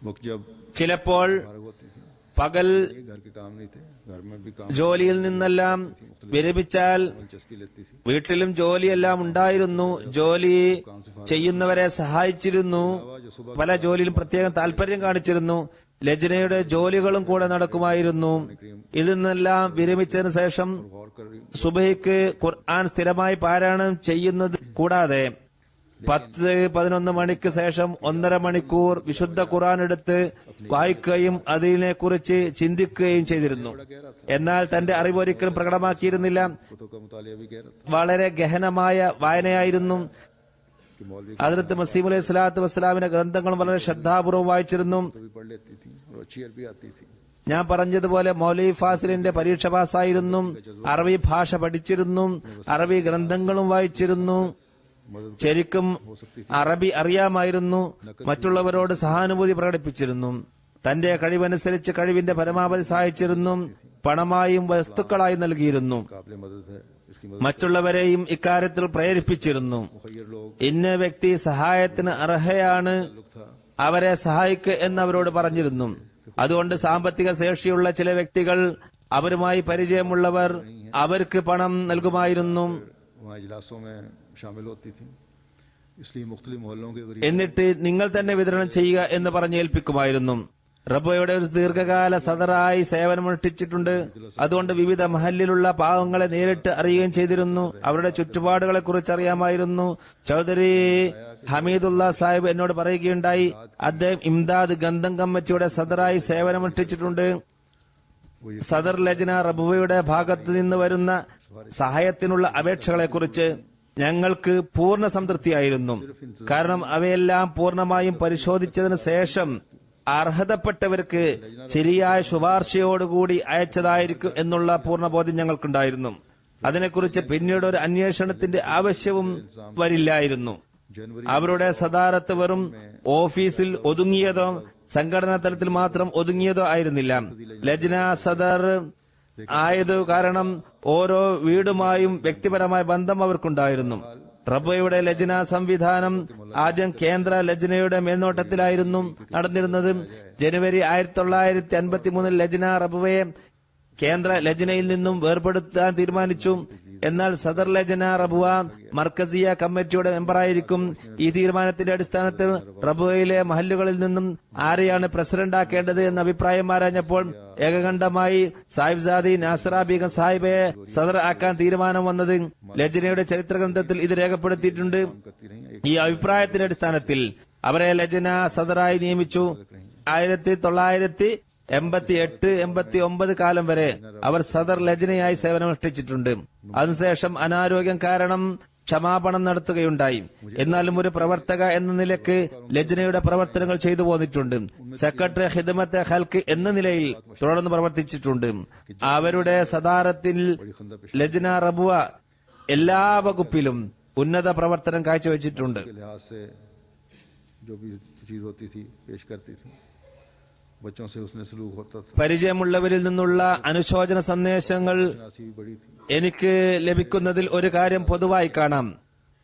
वक्त जब ചിലപ്പോൾ फारग होती थी, പകൽ ये घर के काम नहीं थे, घर में भी काम ജോലിയിൽ നിന്നെല്ലാം വിരമിച്ചാൽ दिलचस्पी लेती थी। വീട്ടിലും ജോലിയെല്ലാം ഉണ്ടായിരുന്നു. ജോലി ചെയ്യുന്നവരെ സഹായിച്ചിരുന്നു. പല ജോലിയിലും പ്രത്യേകം താല്പര്യം കാണിച്ചിരുന്നു. ലജ്നയുടെ ജോലികളും കൂടെ നടക്കുമായിരുന്നു. ഇതിൽ നിന്നെല്ലാം വിരമിച്ചതിന് ശേഷം गौर कर സുബഹിക്ക് ഖുർആൻ സ്ഥിരമായി പാരായണം ചെയ്യുന്നത് കൂടാതെ 10-11 മണിക്ക് ശേഷം 1.5 മണിക്കൂർ വിശുദ്ധ ഖുർആൻ എടുത്ത് വായിക്കുകയും അതിനെക്കുറിച്ച് ചിന്തിക്കുകയും ചെയ്തിരുന്നു. എന്നാൽ തന്റെ അറിവ് ഒരിക്കലും പ്രകടമാക്കിയിരുന്നില്ല. कुतुब का मुतालिया भी कह रहा था വളരെ ഗഹനമായ വായനയായിരുന്നു. कि मौलवी ഹദ്റത്ത് മസീഹ് അലൈഹി സ്വലാത്തു വസ്സലാമിന്റെ ഗ്രന്ഥങ്ങളും വളരെ ശ്രദ്ധാപൂർവ്വം വായിച്ചിരുന്നു. तो भी पढ़ लेती थी और अच्छी अरबी आती थी। ഞാൻ പറഞ്ഞതുപോലെ മൗലവി ഫാസിലിന്റെ പരീക്ഷ പാസ്സായിരുന്നു. അറബി ഭാഷ പഠിച്ചിരുന്നു. അറബി ഗ്രന്ഥങ്ങളും വായിച്ചിരുന്നു. ശരിക്കും അറബി അറിയാമായിരുന്നു. മറ്റുള്ളവരോട് സഹാനുഭൂതി പ്രകടിപ്പിച്ചിരുന്നു. തന്റെ കഴിവനുസരിച്ച് കഴിവിന്റെ പരമാവധി സഹായിച്ചിരുന്നു. പണമായും വസ്തുക്കളായും നൽകിയിരുന്നു. काबिल मदद है, इसकी मदद മറ്റുള്ളവരെയും ഇക്കാര്യത്തിൽ പ്രേരിപ്പിച്ചിരുന്നു. मुखय्यर लोग ഇന്ന വ്യക്തി സഹായത്തിന് അർഹയാണ്, അവരെ സഹായിക്കുക എന്നവരോട് പറഞ്ഞിരുന്നു. അതുകൊണ്ട് സാമ്പത്തിക ശേഷിയുള്ള ചില വ്യക്തികൾ, അവരുമായി പരിചയമുള്ളവർ അവർക്ക് പണം നൽകുമായിരുന്നു. वहाँ इजलासों में शामिल होती थी, इसलिए मुख्तलिफ मोहल्लों के गरीब എന്നിട്ട് നിങ്ങൾ തന്നെ വിതരണം ചെയ്യുക എന്ന് പറഞ്ഞ് ഏൽപ്പിക്കുമായിരുന്നു. റബ്ബയുടെ ഒരു ദീർഘകാല സദറായി സേവനമനുഷ്ഠിച്ചിട്ടുണ്ട്. അതുകൊണ്ട് വിവിധ മഹല്ലിലുള്ള പാവങ്ങളെ നേരിട്ട് അറിയുകയും ചെയ്തിരുന്നു. അവരുടെ ചുറ്റുപാടുകളെ കുറിച്ച് അറിയാമായിരുന്നു. ചൗധരി ഹമീദുള്ള സാഹിബ് എന്നോട് പറയുകയുണ്ടായി, അദ്ദേഹം ഇംദാദ് ഗന്ധം കമ്മിറ്റിയുടെ സദറായി സേവനമനുഷ്ഠിച്ചിട്ടുണ്ട്. സദർ ലജ്ന റബുവയുടെ ഭാഗത്ത് നിന്ന് വരുന്ന സഹായത്തിനുള്ള അപേക്ഷകളെക്കുറിച്ച് ഞങ്ങൾക്ക് പൂർണ്ണ സംതൃപ്തിയായിരുന്നു. കാരണം അവയെല്ലാം പൂർണ്ണമായും പരിശോധിച്ചതിന് ശേഷം അർഹതപ്പെട്ടവർക്ക് ശരിയായ ശുപാർശയോടുകൂടി അയച്ചതായിരിക്കും എന്നുള്ള പൂർണ്ണബോധ്യം ഞങ്ങൾക്കുണ്ടായിരുന്നു. അതിനെക്കുറിച്ച് പിന്നീട് ഒരു അന്വേഷണത്തിന്റെ ആവശ്യവും വരില്ലായിരുന്നു. അവരുടെ സദാറത്ത് വെറും ഓഫീസിൽ ഒതുങ്ങിയതോ സംഘടനാ തലത്തിൽ മാത്രം ഒതുങ്ങിയതോ ആയിരുന്നില്ല. ലജ്ന സദർ ആയത് കാരണം ഓരോ വീടുമായും വ്യക്തിപരമായ ബന്ധം അവർക്കുണ്ടായിരുന്നു. റബ്ബയുടെ ലജ്ന സംവിധാനം ആദ്യം കേന്ദ്ര ലജ്നയുടെ മേൽനോട്ടത്തിലായിരുന്നു നടന്നിരുന്നത്. ജനുവരി 1953 ലജ്ന റബ്ബയെ കേന്ദ്ര ലജ്നയിൽ നിന്നും വേർപെടുത്താൻ തീരുമാനിച്ചു. എന്നാൽ സദർ ലജ്ന റബുവ മർക്കസിയ കമ്മിറ്റിയുടെ മെമ്പറായിരിക്കും. ഈ തീരുമാനത്തിന്റെ അടിസ്ഥാനത്തിൽ റബുവയിലെ മഹല്ലുകളിൽ നിന്നും ആരെയാണ് പ്രസിഡന്റ് ആക്കേണ്ടത് എന്ന അഭിപ്രായം ആരാഞ്ഞപ്പോൾ ഏകകണ്ഠമായി സാഹിബ്സാദി നാസറ ബീഗം സാഹിബയെ സദർ ആക്കാൻ തീരുമാനം വന്നത് ലജ്നയുടെ ചരിത്ര ഗ്രന്ഥത്തിൽ ഇത് രേഖപ്പെടുത്തിയിട്ടുണ്ട്. ഈ അഭിപ്രായത്തിന്റെ അടിസ്ഥാനത്തിൽ അവരെ ലജ്ന സദറായി നിയമിച്ചു. 1988-89 കാലം വരെ അവർ സദർ ലജ്നയായി സേവനമനുഷ്ഠിച്ചിട്ടുണ്ട്. അതിനുശേഷം അനാരോഗ്യം കാരണം ക്ഷമാപണം നടത്തുകയുണ്ടായി. എന്നാലും ഒരു പ്രവർത്തക എന്ന നിലയ്ക്ക് ലജ്നയുടെ പ്രവർത്തനങ്ങൾ ചെയ്തു പോന്നിട്ടുണ്ട്. സെക്രട്ടറി ഖിദ്മത്തെ ഖൽക്ക് എന്ന നിലയിൽ തുടർന്ന് പ്രവർത്തിച്ചിട്ടുണ്ട്. അവരുടെ സദാറത്തിൽ ലജ്ന റബുവ എല്ലാ വകുപ്പിലും ഉന്നത പ്രവർത്തനം കാഴ്ചവെച്ചിട്ടുണ്ട്. के लिहाज से जो भी चीज होती थी पेश करती थी, बच्चों से उसने सलूक होता था। പരിചയമുള്ളവരിൽ നിന്നുള്ള അനുശോചന സന്ദേശങ്ങൾ शनासी भी बड़ी थी। എനിക്ക് ലഭിക്കുന്നതിൽ ഒരു കാര്യം പൊതുവായി കാണാം.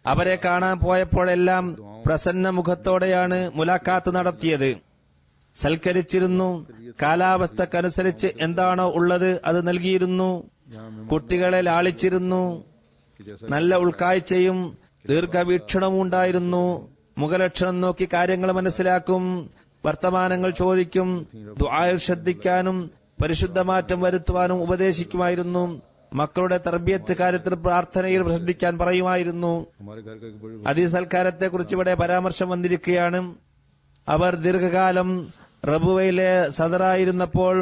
അവരെ കാണാൻ പോയപ്പോഴെല്ലാം പ്രസന്ന മുഖത്തോടെയാണ് മുലാഖാത്ത് നടത്തിയത്. സൽക്കരിച്ചിരുന്നു. കാലാവസ്ഥക്കനുസരിച്ച് എന്താണോ ഉള്ളത് അത് നൽകിയിരുന്നു. കുട്ടികളെ ലാളിച്ചിരുന്നു. कि जैसा നല്ല ഉൾക്കാഴ്ചയും ദീർഘവീക്ഷണവും ഉണ്ടായിരുന്നു. മുഖലക്ഷണം നോക്കി കാര്യങ്ങൾ മനസ്സിലാക്കും, വർത്തമാനങ്ങൾ ചോദിക്കും, ദുആയിൽ ശ്രദ്ധിക്കാനും പരിശുദ്ധമാറ്റം വരുത്തുവാനും ഉപദേശിക്കുമായിരുന്നു. മക്കളുടെ തർബിയത്ത് കാര്യത്തിൽ പ്രാർത്ഥനയിൽ ശ്രദ്ധിക്കാൻ പറയുമായിരുന്നു. हमारे घर का एक बड़ी അതിസൽക്കാരത്തെക്കുറിച്ച് ഇവിടെ പരാമർശം വന്നിരിക്കുകയാണ്. അവർ ദീർഘകാലം റബുവയിലെ സദറായിരുന്നപ്പോൾ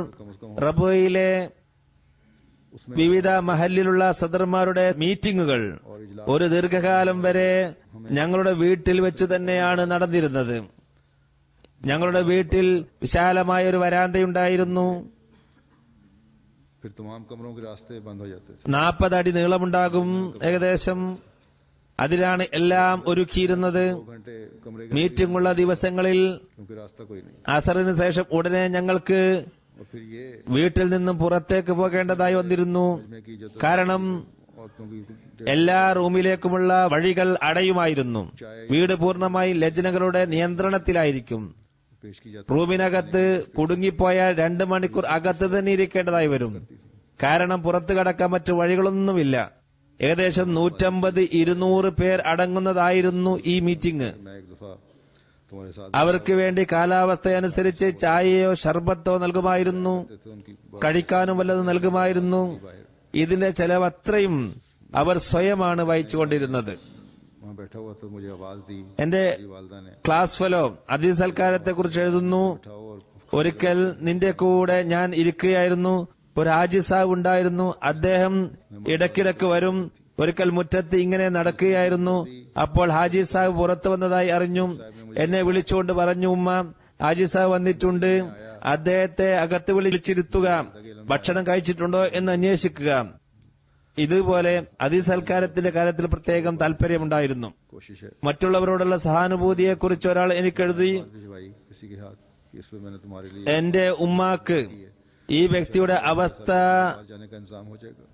റബുവയിലെ വിവിധ മഹല്ലിലുള്ള സദർമാരുടെ മീറ്റിംഗുകൾ ഒരു ദീർഘകാലം വരെ ഞങ്ങളുടെ വീട്ടിൽ വെച്ച് തന്നെയാണ് നടന്നിരുന്നത്. ഞങ്ങളുടെ വീട്ടിൽ വിശാലമായ ഒരു വരാന്തയുണ്ടായിരുന്നു. फिर तमाम कमरों के रास्ते बंद हो जाते थे 40 അടി നീളമുണ്ടാകും ഏകദേശം. അതിലാണ് എല്ലാം ഒരുക്കിയിരുന്നത്. 2 घंटे कमरे का മീറ്റിംഗ് ഉള്ള ദിവസങ്ങളിൽ क्योंकि रास्ता कोई नहीं അസറിന് ശേഷം ഉടനെ ഞങ്ങൾക്ക് और फिर ये വീട്ടിൽ നിന്നും പുറത്തേക്ക് പോകേണ്ടതായി വന്നിരുന്നു. में की जो കാരണം औरतों की എല്ലാ റൂമിലേക്കുമുള്ള വഴികൾ അടയുമായിരുന്നു. വീട് പൂർണ്ണമായി ലജ്നകളുടെ നിയന്ത്രണത്തിലായിരിക്കും. पेश की जाती റൂമിനകത്ത് കുടുങ്ങിപ്പോയാൽ 2 മണിക്കൂർ അകത്ത് തന്നെ ഇരിക്കേണ്ടതായി വരും. കാരണം പുറത്തു കടക്കാൻ മറ്റു വഴികളൊന്നുമില്ല. ഏകദേശം 150-200 പേർ അടങ്ങുന്നതായിരുന്നു ഈ മീറ്റിംഗ്. मैं एक दफा तुम्हारे साथ അവർക്ക് വേണ്ടി കാലാവസ്ഥയനുസരിച്ച് ചായയോ ഷർബത്തോ നൽകുമായിരുന്നു. थे उनकी കഴിക്കാനും വല്ലതും നൽകുമായിരുന്നു. ഇതിന്റെ ചെലവത്രയും അവർ സ്വയമാണ് വഹിച്ചുകൊണ്ടിരുന്നത്. वहाँ बैठा हुआ तो मुझे आवाज दी എന്റെ मेरी वालदा ने ക്ലാസ് ഫെലോ അതിസൽക്കാരത്തെക്കുറിച്ച് എഴുതുന്നു. उठाओ और ഒരിക്കൽ നിന്റെ കൂടെ ഞാൻ ഇരിക്കുകയായിരുന്നു. ഒരു ഹാജി സാഹിബ് ഉണ്ടായിരുന്നു. അദ്ദേഹം ഇടയ്ക്കിടയ്ക്ക് വരും. ഒരിക്കൽ മുറ്റത്ത് ഇങ്ങനെ നടക്കുകയായിരുന്നു. അപ്പോൾ ഹാജി സാഹിബ് പുറത്തു വന്നതായി അറിഞ്ഞു. എന്നെ വിളിച്ചുകൊണ്ട് പറഞ്ഞു, ഉമ്മ ഹാജി സാഹിബ് വന്നിട്ടുണ്ട്, അദ്ദേഹത്തെ അകത്ത് വിളിച്ചിരുത്തുക, ഭക്ഷണം കഴിച്ചിട്ടുണ്ടോ എന്ന് അന്വേഷിക്കുക. ഇതുപോലെ അതിസൽക്കാരത്തിന്റെ കാര്യത്തിൽ പ്രത്യേകം താല്പര്യമുണ്ടായിരുന്നു. कोशिश है മറ്റുള്ളവരോടുള്ള സഹാനുഭൂതിയെക്കുറിച്ച് ഒരാൾ എനിക്കെഴുതി, भाई किसी के हाथ कि इस पे मैंने तुम्हारे लिए എന്റെ ഉമ്മാക്ക് ഈ വ്യക്തിയുടെ അവസ്ഥ बाहर जाने का इंतजाम हो जाएगा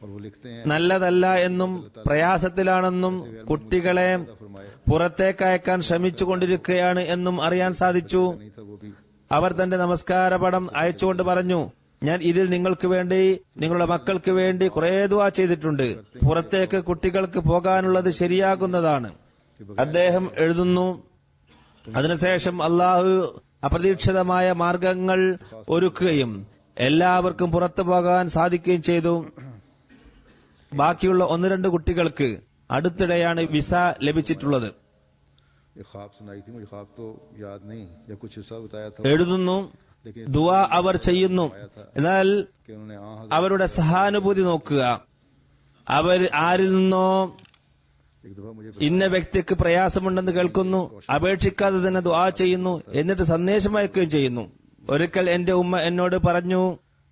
और वो लिखते हैं നല്ലതല്ല എന്നും പ്രയാസത്തിലാണെന്നും കുട്ടികളെ फरमाया പുറത്തേക്ക് അയക്കാൻ ശ്രമിച്ചുകൊണ്ടിരിക്കുകയാണ് എന്നും അറിയാൻ സാധിച്ചു. नहीं था वो भी അവർ തന്റെ നമസ്കാര പടം അയച്ചുകൊണ്ട് പറഞ്ഞു, ഞാൻ ഇതിൽ നിങ്ങൾക്ക് വേണ്ടി നിങ്ങളുടെ മക്കൾക്ക് വേണ്ടി കുറെ ദുആ ചെയ്തിട്ടുണ്ട്. പുറത്തേക്ക് കുട്ടികൾക്ക് പോകാനുള്ളത് ശരിയാകുന്നതാണ്. അദ്ദേഹം എഴുതുന്നു, അതിനുശേഷം അള്ളാഹു അപ്രതീക്ഷിതമായ മാർഗങ്ങൾ ഒരുക്കുകയും എല്ലാവർക്കും പുറത്തു പോകാൻ സാധിക്കുകയും ചെയ്തു. ബാക്കിയുള്ള 1-2 കുട്ടികൾക്ക് അടുത്തിടെയാണ് വിസ ലഭിച്ചിട്ടുള്ളത്. एक ख्वाब सुनाई थी मुझे ख्वाब तो याद नहीं या कुछ हिस्सा बताया था എഴുതുന്നു, लेकिन ദുആ അവർ ചെയ്യുന്നു. എന്നാൽ कि उन्होंने അവരുടെ സഹാനുഭൂതി നോക്കുക. അവർ ആരിൽ നിന്നോ एक दफा मुझे ഇന്ന വ്യക്തിക്ക് പ്രയാസമുണ്ടെന്ന് കേൾക്കുന്നു, അപേക്ഷിക്കാതെ തന്നെ ദുആ ചെയ്യുന്നു, എന്നിട്ട് സന്ദേശം അയക്കുകയും ചെയ്യുന്നു. ഒരിക്കൽ എന്റെ ഉമ്മ എന്നോട് പറഞ്ഞു,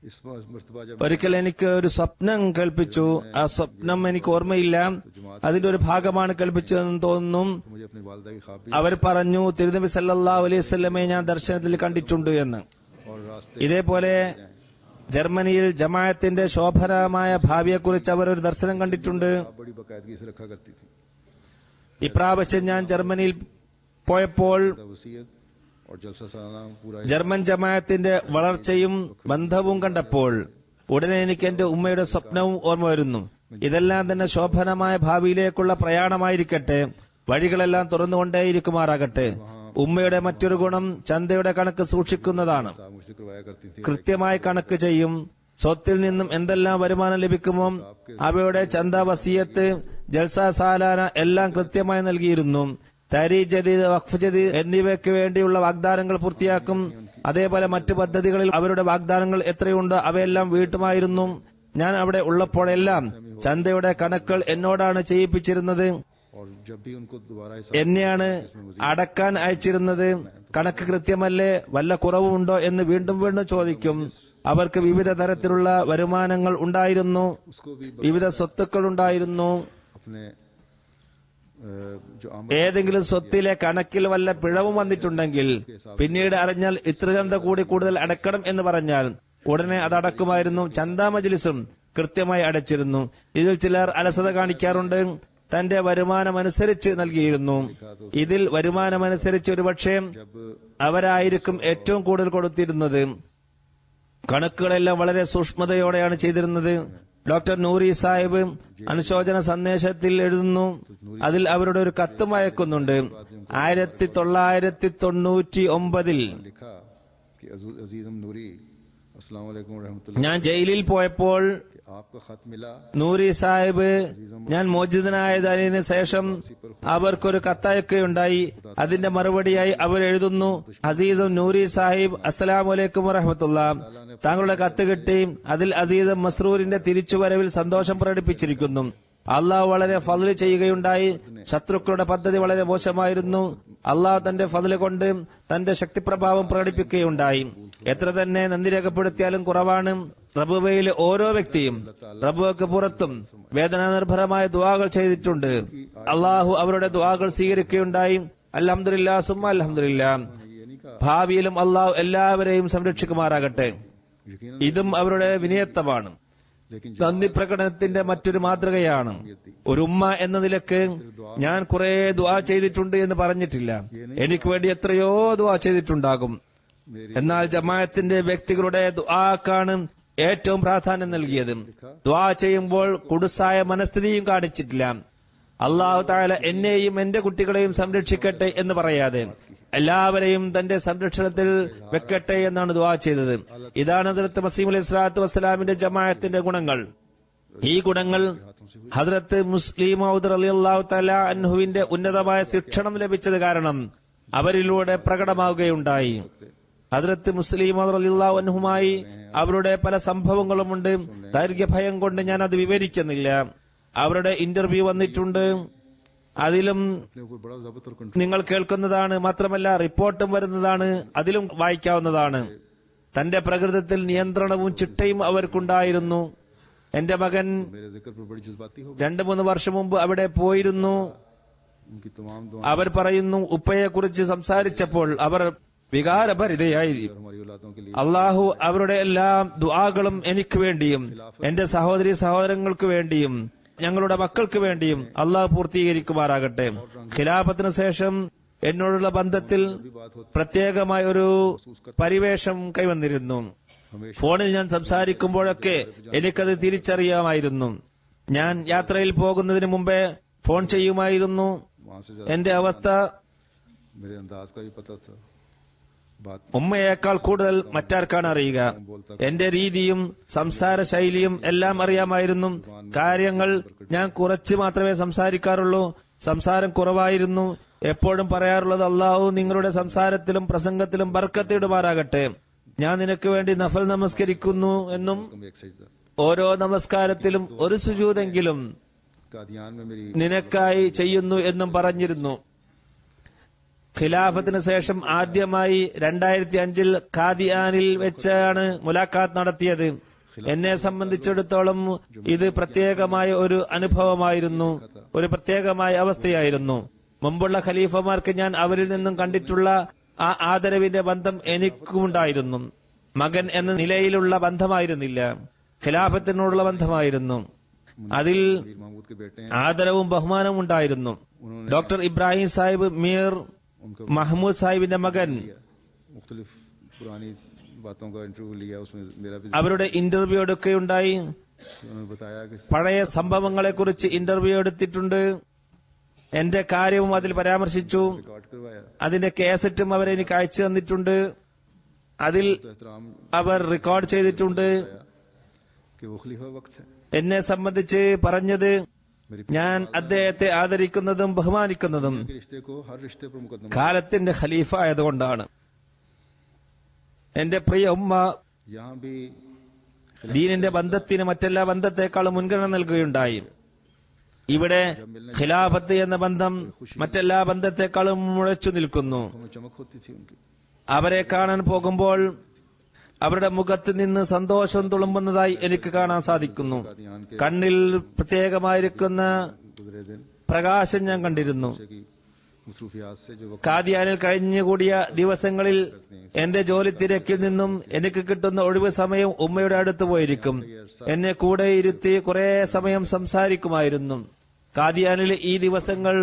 इस मर्तबा जब ഒരിക്കൽ എനിക്ക് ഒരു സ്വപ്നം കേൾപ്പിച്ചു. ആ സ്വപ്നം എനിക്ക് ഓർമ്മയില്ല, അതിന്റെ ഒരു ഭാഗമാണ് കേൾപ്പിച്ചതെന്ന് തോന്നുന്നു. मुझे अपनी वालदा की ख्वाब भी അവർ പറഞ്ഞു, തിരുനബി സല്ലല്ലാഹു അലൈഹി വസല്ലമയെ ഞാൻ ദർശനത്തിൽ കണ്ടിട്ടുണ്ട് എന്ന്. और रास्ते ഇതേപോലെ ജർമ്മനിയിൽ ജമാഅത്തിന്റെ ശോഭനമായ ഭാവിയെക്കുറിച്ച് അവർ ഒരു ദർശനം കണ്ടിട്ടുണ്ട്. बड़ी बाकायदगी से रखा करती थी ഇപ്രാവശ്യം ഞാൻ ജർമ്മനിയിൽ പോയപ്പോൾ वसीयत और जलसा सालाना पूरा ജർമ്മൻ ജമാഅത്തിന്റെ വളർച്ചയും ബന്ധവും കണ്ടപ്പോൾ ഉടനെ എനിക്ക് എന്റെ ഉമ്മയുടെ സ്വപ്നവും ഓർമ്മ വരുന്നു. ഇതെല്ലാം തന്നെ ശോഭനമായ ഭാവിയിലേക്കുള്ള പ്രയാണമായിരിക്കട്ടെ, വഴികളെല്ലാം തുറന്നുകൊണ്ടേയിരിക്കുമാറാകട്ടെ. ഉമ്മയുടെ മറ്റൊരു ഗുണം ചന്തയുടെ കണക്ക് സൂക്ഷിക്കുന്നതാണ്. साहब मुझसे करवाया करती थी കൃത്യമായി കണക്ക് ചെയ്യും. സ്വത്തിൽ നിന്നും എന്തെല്ലാം വരുമാനം ലഭിക്കുമോ അവയുടെ ചന്ത, വസിയത്ത്, ജൽസ സാലാന എല്ലാം കൃത്യമായി നൽകിയിരുന്നു. തരി ജദീദ്, വഖഫ് ജദീദ് എന്നിവയ്ക്ക് വേണ്ടിയുള്ള വാഗ്ദാനങ്ങൾ പൂർത്തിയാക്കും. അതേപോലെ മറ്റു പദ്ധതികളിൽ അവരുടെ വാഗ്ദാനങ്ങൾ എത്രയുണ്ട് അവയെല്ലാം വീട്ടുമായിരുന്നു. ഞാൻ അവിടെ ഉള്ളപ്പോഴെല്ലാം ചന്തയുടെ കണക്കുകൾ എന്നോടാണ് ചെയ്യിപ്പിച്ചിരുന്നത്. और जब भी उनको दोबारा हिसाब എന്നെയാണ് അടക്കാൻ അയച്ചിരുന്നത്. കണക്ക് കൃത്യമല്ലേ, വല്ല കുറവുണ്ടോ എന്ന് വീണ്ടും വീണ്ടും ചോദിക്കും. അവർക്ക് വിവിധ തരത്തിലുള്ള വരുമാനങ്ങൾ ഉണ്ടായിരുന്നു, उसको भी വിവിധ സ്വത്തുക്കൾ ഉണ്ടായിരുന്നു. अपने जो आमद ഏതെങ്കിലും സ്വത്തിലെ കണക്കിൽ വല്ല പിഴവും വന്നിട്ടുണ്ടെങ്കിൽ പിന്നീട് അറിഞ്ഞാൽ ഇത്ര ചന്ത കൂടി കൂടുതൽ അടക്കണം എന്ന് പറഞ്ഞാൽ ഉടനെ അത് അടക്കുമായിരുന്നു. ചന്താ മജ്ലിസും കൃത്യമായി അടച്ചിരുന്നു. ഇതിൽ ചിലർ അലസത കാണിക്കാറുണ്ട്. തന്റെ വരുമാനമനുസരിച്ച് നൽകിയിരുന്നു. ഇതിൽ വരുമാനമനുസരിച്ച് ഒരുപക്ഷെ जब അവരായിരിക്കും ഏറ്റവും കൂടുതൽ കൊടുത്തിരുന്നത്. കണക്കുകളെല്ലാം വളരെ സൂക്ഷ്മതയോടെയാണ് ചെയ്തിരുന്നത്. ഡോക്ടർ നൂറി സാഹിബ് അനുശോചന സന്ദേശത്തിൽ എഴുതുന്നു, അതിൽ അവരുടെ ഒരു കത്തും അയക്കുന്നുണ്ട്. 1999 लिखा कि अजीजम नूरी अस्सलाम वालेकुम रहमतुल्लाह, ഞാൻ ജയിലിൽ പോയപ്പോൾ आपका खत मिला, നൂറി സാഹിബ് ഞാൻ മോചിതനായതിനു ശേഷം അവർക്കൊരു കത്തയക്കുകയുണ്ടായി. അതിന്റെ മറുപടിയായി അവർ എഴുതുന്നു, അസീസും നൂറി സാഹിബ് അസ്സലാമലൈക്കും വറഹ്മത്തുള്ളാ, താങ്കളുടെ കത്ത് കിട്ടി. അതിൽ അസീസും മസ്റൂരിന്റെ തിരിച്ചുവരവിൽ സന്തോഷം പ്രകടിപ്പിച്ചിരിക്കുന്നു. അള്ളാഹു വളരെ ഫضല് ചെയ്യുകയുണ്ടായി. ശത്രുക്കളുടെ പദ്ധതി വളരെ മോശമായിരുന്നു. അള്ളാഹു തന്റെ ഫضല് കൊണ്ട് തന്റെ ശക്തിപ്രഭാവം പ്രകടിപ്പിക്കുകയുണ്ടായി. എത്ര തന്നെ നന്ദി രേഖപ്പെടുത്തിയാലും കുറവാണ്. റബുവയിലെ ഓരോ വ്യക്തിയും റബുവക്ക് പുറത്തും വേദനാനിർഭരമായ ദുആകൾ ചെയ്തിട്ടുണ്ട്. അള്ളാഹു അവരുടെ ദുആകൾ സ്വീകരിക്കുകയുണ്ടായി. അൽഹംദുലില്ലാ സുമ്മ അൽഹംദുലില്ലാ. ഭാവിയിലും അള്ളാഹു എല്ലാവരെയും സംരക്ഷിക്കുമാറാകട്ടെ. ഇതും അവരുടെ വിനയത്വമാണ്, लेकिन നന്ദി പ്രകടനത്തിന്റെ മറ്റൊരു മാതൃകയാണ്. ഒരു ഉമ്മ എന്ന നിലക്ക് ഞാൻ കുറെ ദുആ ചെയ്തിട്ടുണ്ട് എന്ന് പറഞ്ഞിട്ടില്ല. എനിക്ക് വേണ്ടി എത്രയോ ദുആ ചെയ്തിട്ടുണ്ടാകും. എന്നാൽ ജമാഅത്തിന്റെ വ്യക്തികളുടെ ദുആക്കാണ് ഏറ്റവും പ്രാധാന്യം നൽകിയത്. ദുആ ചെയ്യുമ്പോൾ കുടുസായ മനസ്ഥിതിയും കാണിച്ചിട്ടില്ല. അല്ലാഹു തആല എന്നെയും എന്റെ കുട്ടികളെയും സംരക്ഷിക്കട്ടെ എന്ന് പറയാതെ എല്ലാവരെയും തന്റെ സംരക്ഷണത്തിൽ വെക്കട്ടെ എന്നാണ് ദുആ ചെയ്തത്. ഇതാണ് ഹദ്റത്ത് മസീഹ് അലൈഹി സ്വലാത്തു വസ്സലാമിന്റെ ജമാഅത്തിന്റെ ഗുണങ്ങൾ. ഈ ഗുണങ്ങൾ ഹദ്റത്ത് മുസ്ലിം മൗദ് റളിയല്ലാഹു തആല അൻഹുവിന്റെ ഉന്നതമായ ശിക്ഷണം ലഭിച്ചത് കാരണം അവരിലൂടെ പ്രകടമാവുകയുണ്ടായി. ഹദ്റത്ത് മുസ്ലിം മൗദ് റളിയല്ലാഹു അൻഹുമായി അവരുടെ പല സംഭവങ്ങളുമുണ്ട്. ദൈർഘ്യഭയം കൊണ്ട് ഞാൻ അത് വിവരിക്കുന്നില്ല. അവരുടെ ഇന്റർവ്യൂ വന്നിട്ടുണ്ട്, അതിലും अपने ऊपर बड़ा ज़ब्त और कंट्रोल, നിങ്ങൾ കേൾക്കുന്നതാണ്. മാത്രമല്ല റിപ്പോർട്ടും വരുന്നതാണ്, അതിലും വായിക്കാവുന്നതാണ്. തന്റെ പ്രകൃതത്തിൽ നിയന്ത്രണവും ചിട്ടയും അവർക്കുണ്ടായിരുന്നു. എന്റെ മകൻ मेरे जिक्र पर बड़ी जज्बाती हो गई। 2-3 വർഷം മുമ്പ് അവിടെ പോയിരുന്നു. उनकी तमाम दुआ അവർ പറയുന്നു, ഉപ്പയെക്കുറിച്ച് സംസാരിച്ചപ്പോൾ അവർ വികാരഭരിതയായി. और हमारी औलादों के लिए അള്ളാഹു അവരുടെ എല്ലാ ദുആകളും എനിക്ക് വേണ്ടിയും എന്റെ സഹോദരി സഹോദരങ്ങൾക്ക് വേണ്ടിയും ഞങ്ങളുടെ മക്കൾക്ക് വേണ്ടിയും അള്ളാഹു പൂർത്തീകരിക്കുമാറാകട്ടെ. ഖിലാഫത്തിന് ശേഷം എന്നോടുള്ള ബന്ധത്തിൽ പ്രത്യേകമായ ഒരു പരിവേഷം കൈവന്നിരുന്നു. ഫോണിൽ ഞാൻ സംസാരിക്കുമ്പോഴൊക്കെ എനിക്കത് തിരിച്ചറിയാമായിരുന്നു. ഞാൻ യാത്രയിൽ പോകുന്നതിന് മുമ്പേ ഫോൺ ചെയ്യുമായിരുന്നു. वहां से എന്റെ അവസ്ഥ मेरे अंदाज का भी पता था, बात ഉമ്മയേക്കാൾ കൂടുതൽ മറ്റാർക്കാണ് അറിയുക. എന്റെ രീതിയും സംസാര ശൈലിയും എല്ലാം അറിയാമായിരുന്നു. കാര്യങ്ങൾ ഞാൻ കുറച്ച് മാത്രമേ സംസാരിക്കാറുള്ളൂ. സംസാരം കുറവായിരുന്നു. എപ്പോഴും പറയാറുള്ളത്, അള്ളാഹു നിങ്ങളുടെ സംസാരത്തിലും പ്രസംഗത്തിലും ബർക്കത്ത് ഇടുമാറാകട്ടെ. ഞാൻ നിനക്ക് വേണ്ടി നഫൽ നമസ്കരിക്കുന്നു എന്നും कम एक सजदा ഓരോ നമസ്കാരത്തിലും ഒരു സുജൂദെങ്കിലും कादियान में मेरी നിനക്കായി ചെയ്യുന്നു എന്നും പറഞ്ഞിരുന്നു. ഖിലാഫത്തിന് ശേഷം ആദ്യമായി 2005 ഖാദിയാനിൽ വെച്ചാണ് മുലാഖാത്ത് നടത്തിയത്. എന്നെ സംബന്ധിച്ചിടത്തോളം ഇത് പ്രത്യേകമായ ഒരു അനുഭവമായിരുന്നു, ഒരു പ്രത്യേകമായ അവസ്ഥയായിരുന്നു. മുമ്പുള്ള ഖലീഫമാർക്ക് ഞാൻ അവരിൽ നിന്നും കണ്ടിട്ടുള്ള ആ ആദരവിന്റെ ബന്ധം എനിക്കുമുണ്ടായിരുന്നു. മകൻ എന്ന നിലയിലുള്ള ബന്ധമായിരുന്നില്ല, ഖിലാഫത്തിനോടുള്ള ബന്ധമായിരുന്നു. അതിൽ मीर महमूद के बेटे हैं, ആദരവും ബഹുമാനവും ഉണ്ടായിരുന്നു. ഡോക്ടർ ഇബ്രാഹിം സാഹിബ് മീർ മഹ്മൂദ് സാഹിബിന്റെ മകൻ मुख्तलिफ पुरानी बातों का इंटरव्यू लिया, उसमें मेरा भी അവരുടെ ഇന്റർവ്യൂ എടുക്കുകയുണ്ടായി. उन्होंने बताया कि പഴയ സംഭവങ്ങളെ കുറിച്ച് ഇന്റർവ്യൂ എടുത്തിട്ടുണ്ട്. എന്റെ കാര്യവും അതിൽ പരാമർശിച്ചു. रिकॉर्ड करवाया। അതിന്റെ കേസറ്റും അവരെനിക്ക് അയച്ചു തന്നിട്ടുണ്ട്. അതിൽ तो एहतराम അവർ റെക്കോർഡ് ചെയ്തിട്ടുണ്ട്. कि वो खलीफा वक्त है, എന്നെ സംബന്ധിച്ച് പറഞ്ഞത്, मेरी ഞാൻ അദ്ദേഹത്തെ ആദരിക്കുന്നതും ബഹുമാനിക്കുന്നതും के रिश्ते को हर रिश्ते पर मुकदमा കാലത്തിന്റെ ഖലീഫ ആയതുകൊണ്ടാണ്. എന്റെ പ്രിയ ഉമ്മ यहाँ भी ദീനിന്റെ ബന്ധത്തിന് മറ്റെല്ലാ ബന്ധത്തെക്കാളും മുൻഗണന നൽകുകയുണ്ടായി. ഇവിടെ ഖിലാഫത്ത് എന്ന ബന്ധം മറ്റെല്ലാ ബന്ധത്തെക്കാളും മുഴച്ചു നിൽക്കുന്നു. में चमक होती थी उनकी। അവരെ കാണാൻ പോകുമ്പോൾ അവരുടെ മുഖത്ത് നിന്ന് സന്തോഷം തുളുമ്പുന്നതായി എനിക്ക് കാണാൻ സാധിക്കുന്നു. कादियान के കണ്ണിൽ പ്രത്യേകമായിരിക്കുന്ന गुजरे दिन പ്രകാശം ഞാൻ കണ്ടിരുന്നു. की मसरूफियात से जो वक्त കാദിയാനിൽ കഴിഞ്ഞുകൂടിയ ദിവസങ്ങളിൽ എന്റെ ജോലി തിരക്കിൽ നിന്നും എനിക്ക് കിട്ടുന്ന ഒഴിവ് സമയം ഉമ്മയുടെ അടുത്ത് പോയിരിക്കും. എന്നെ കൂടെ ഇരുത്തി കുറെ സമയം സംസാരിക്കുമായിരുന്നു. കാദിയാനിലെ ഈ ദിവസങ്ങൾ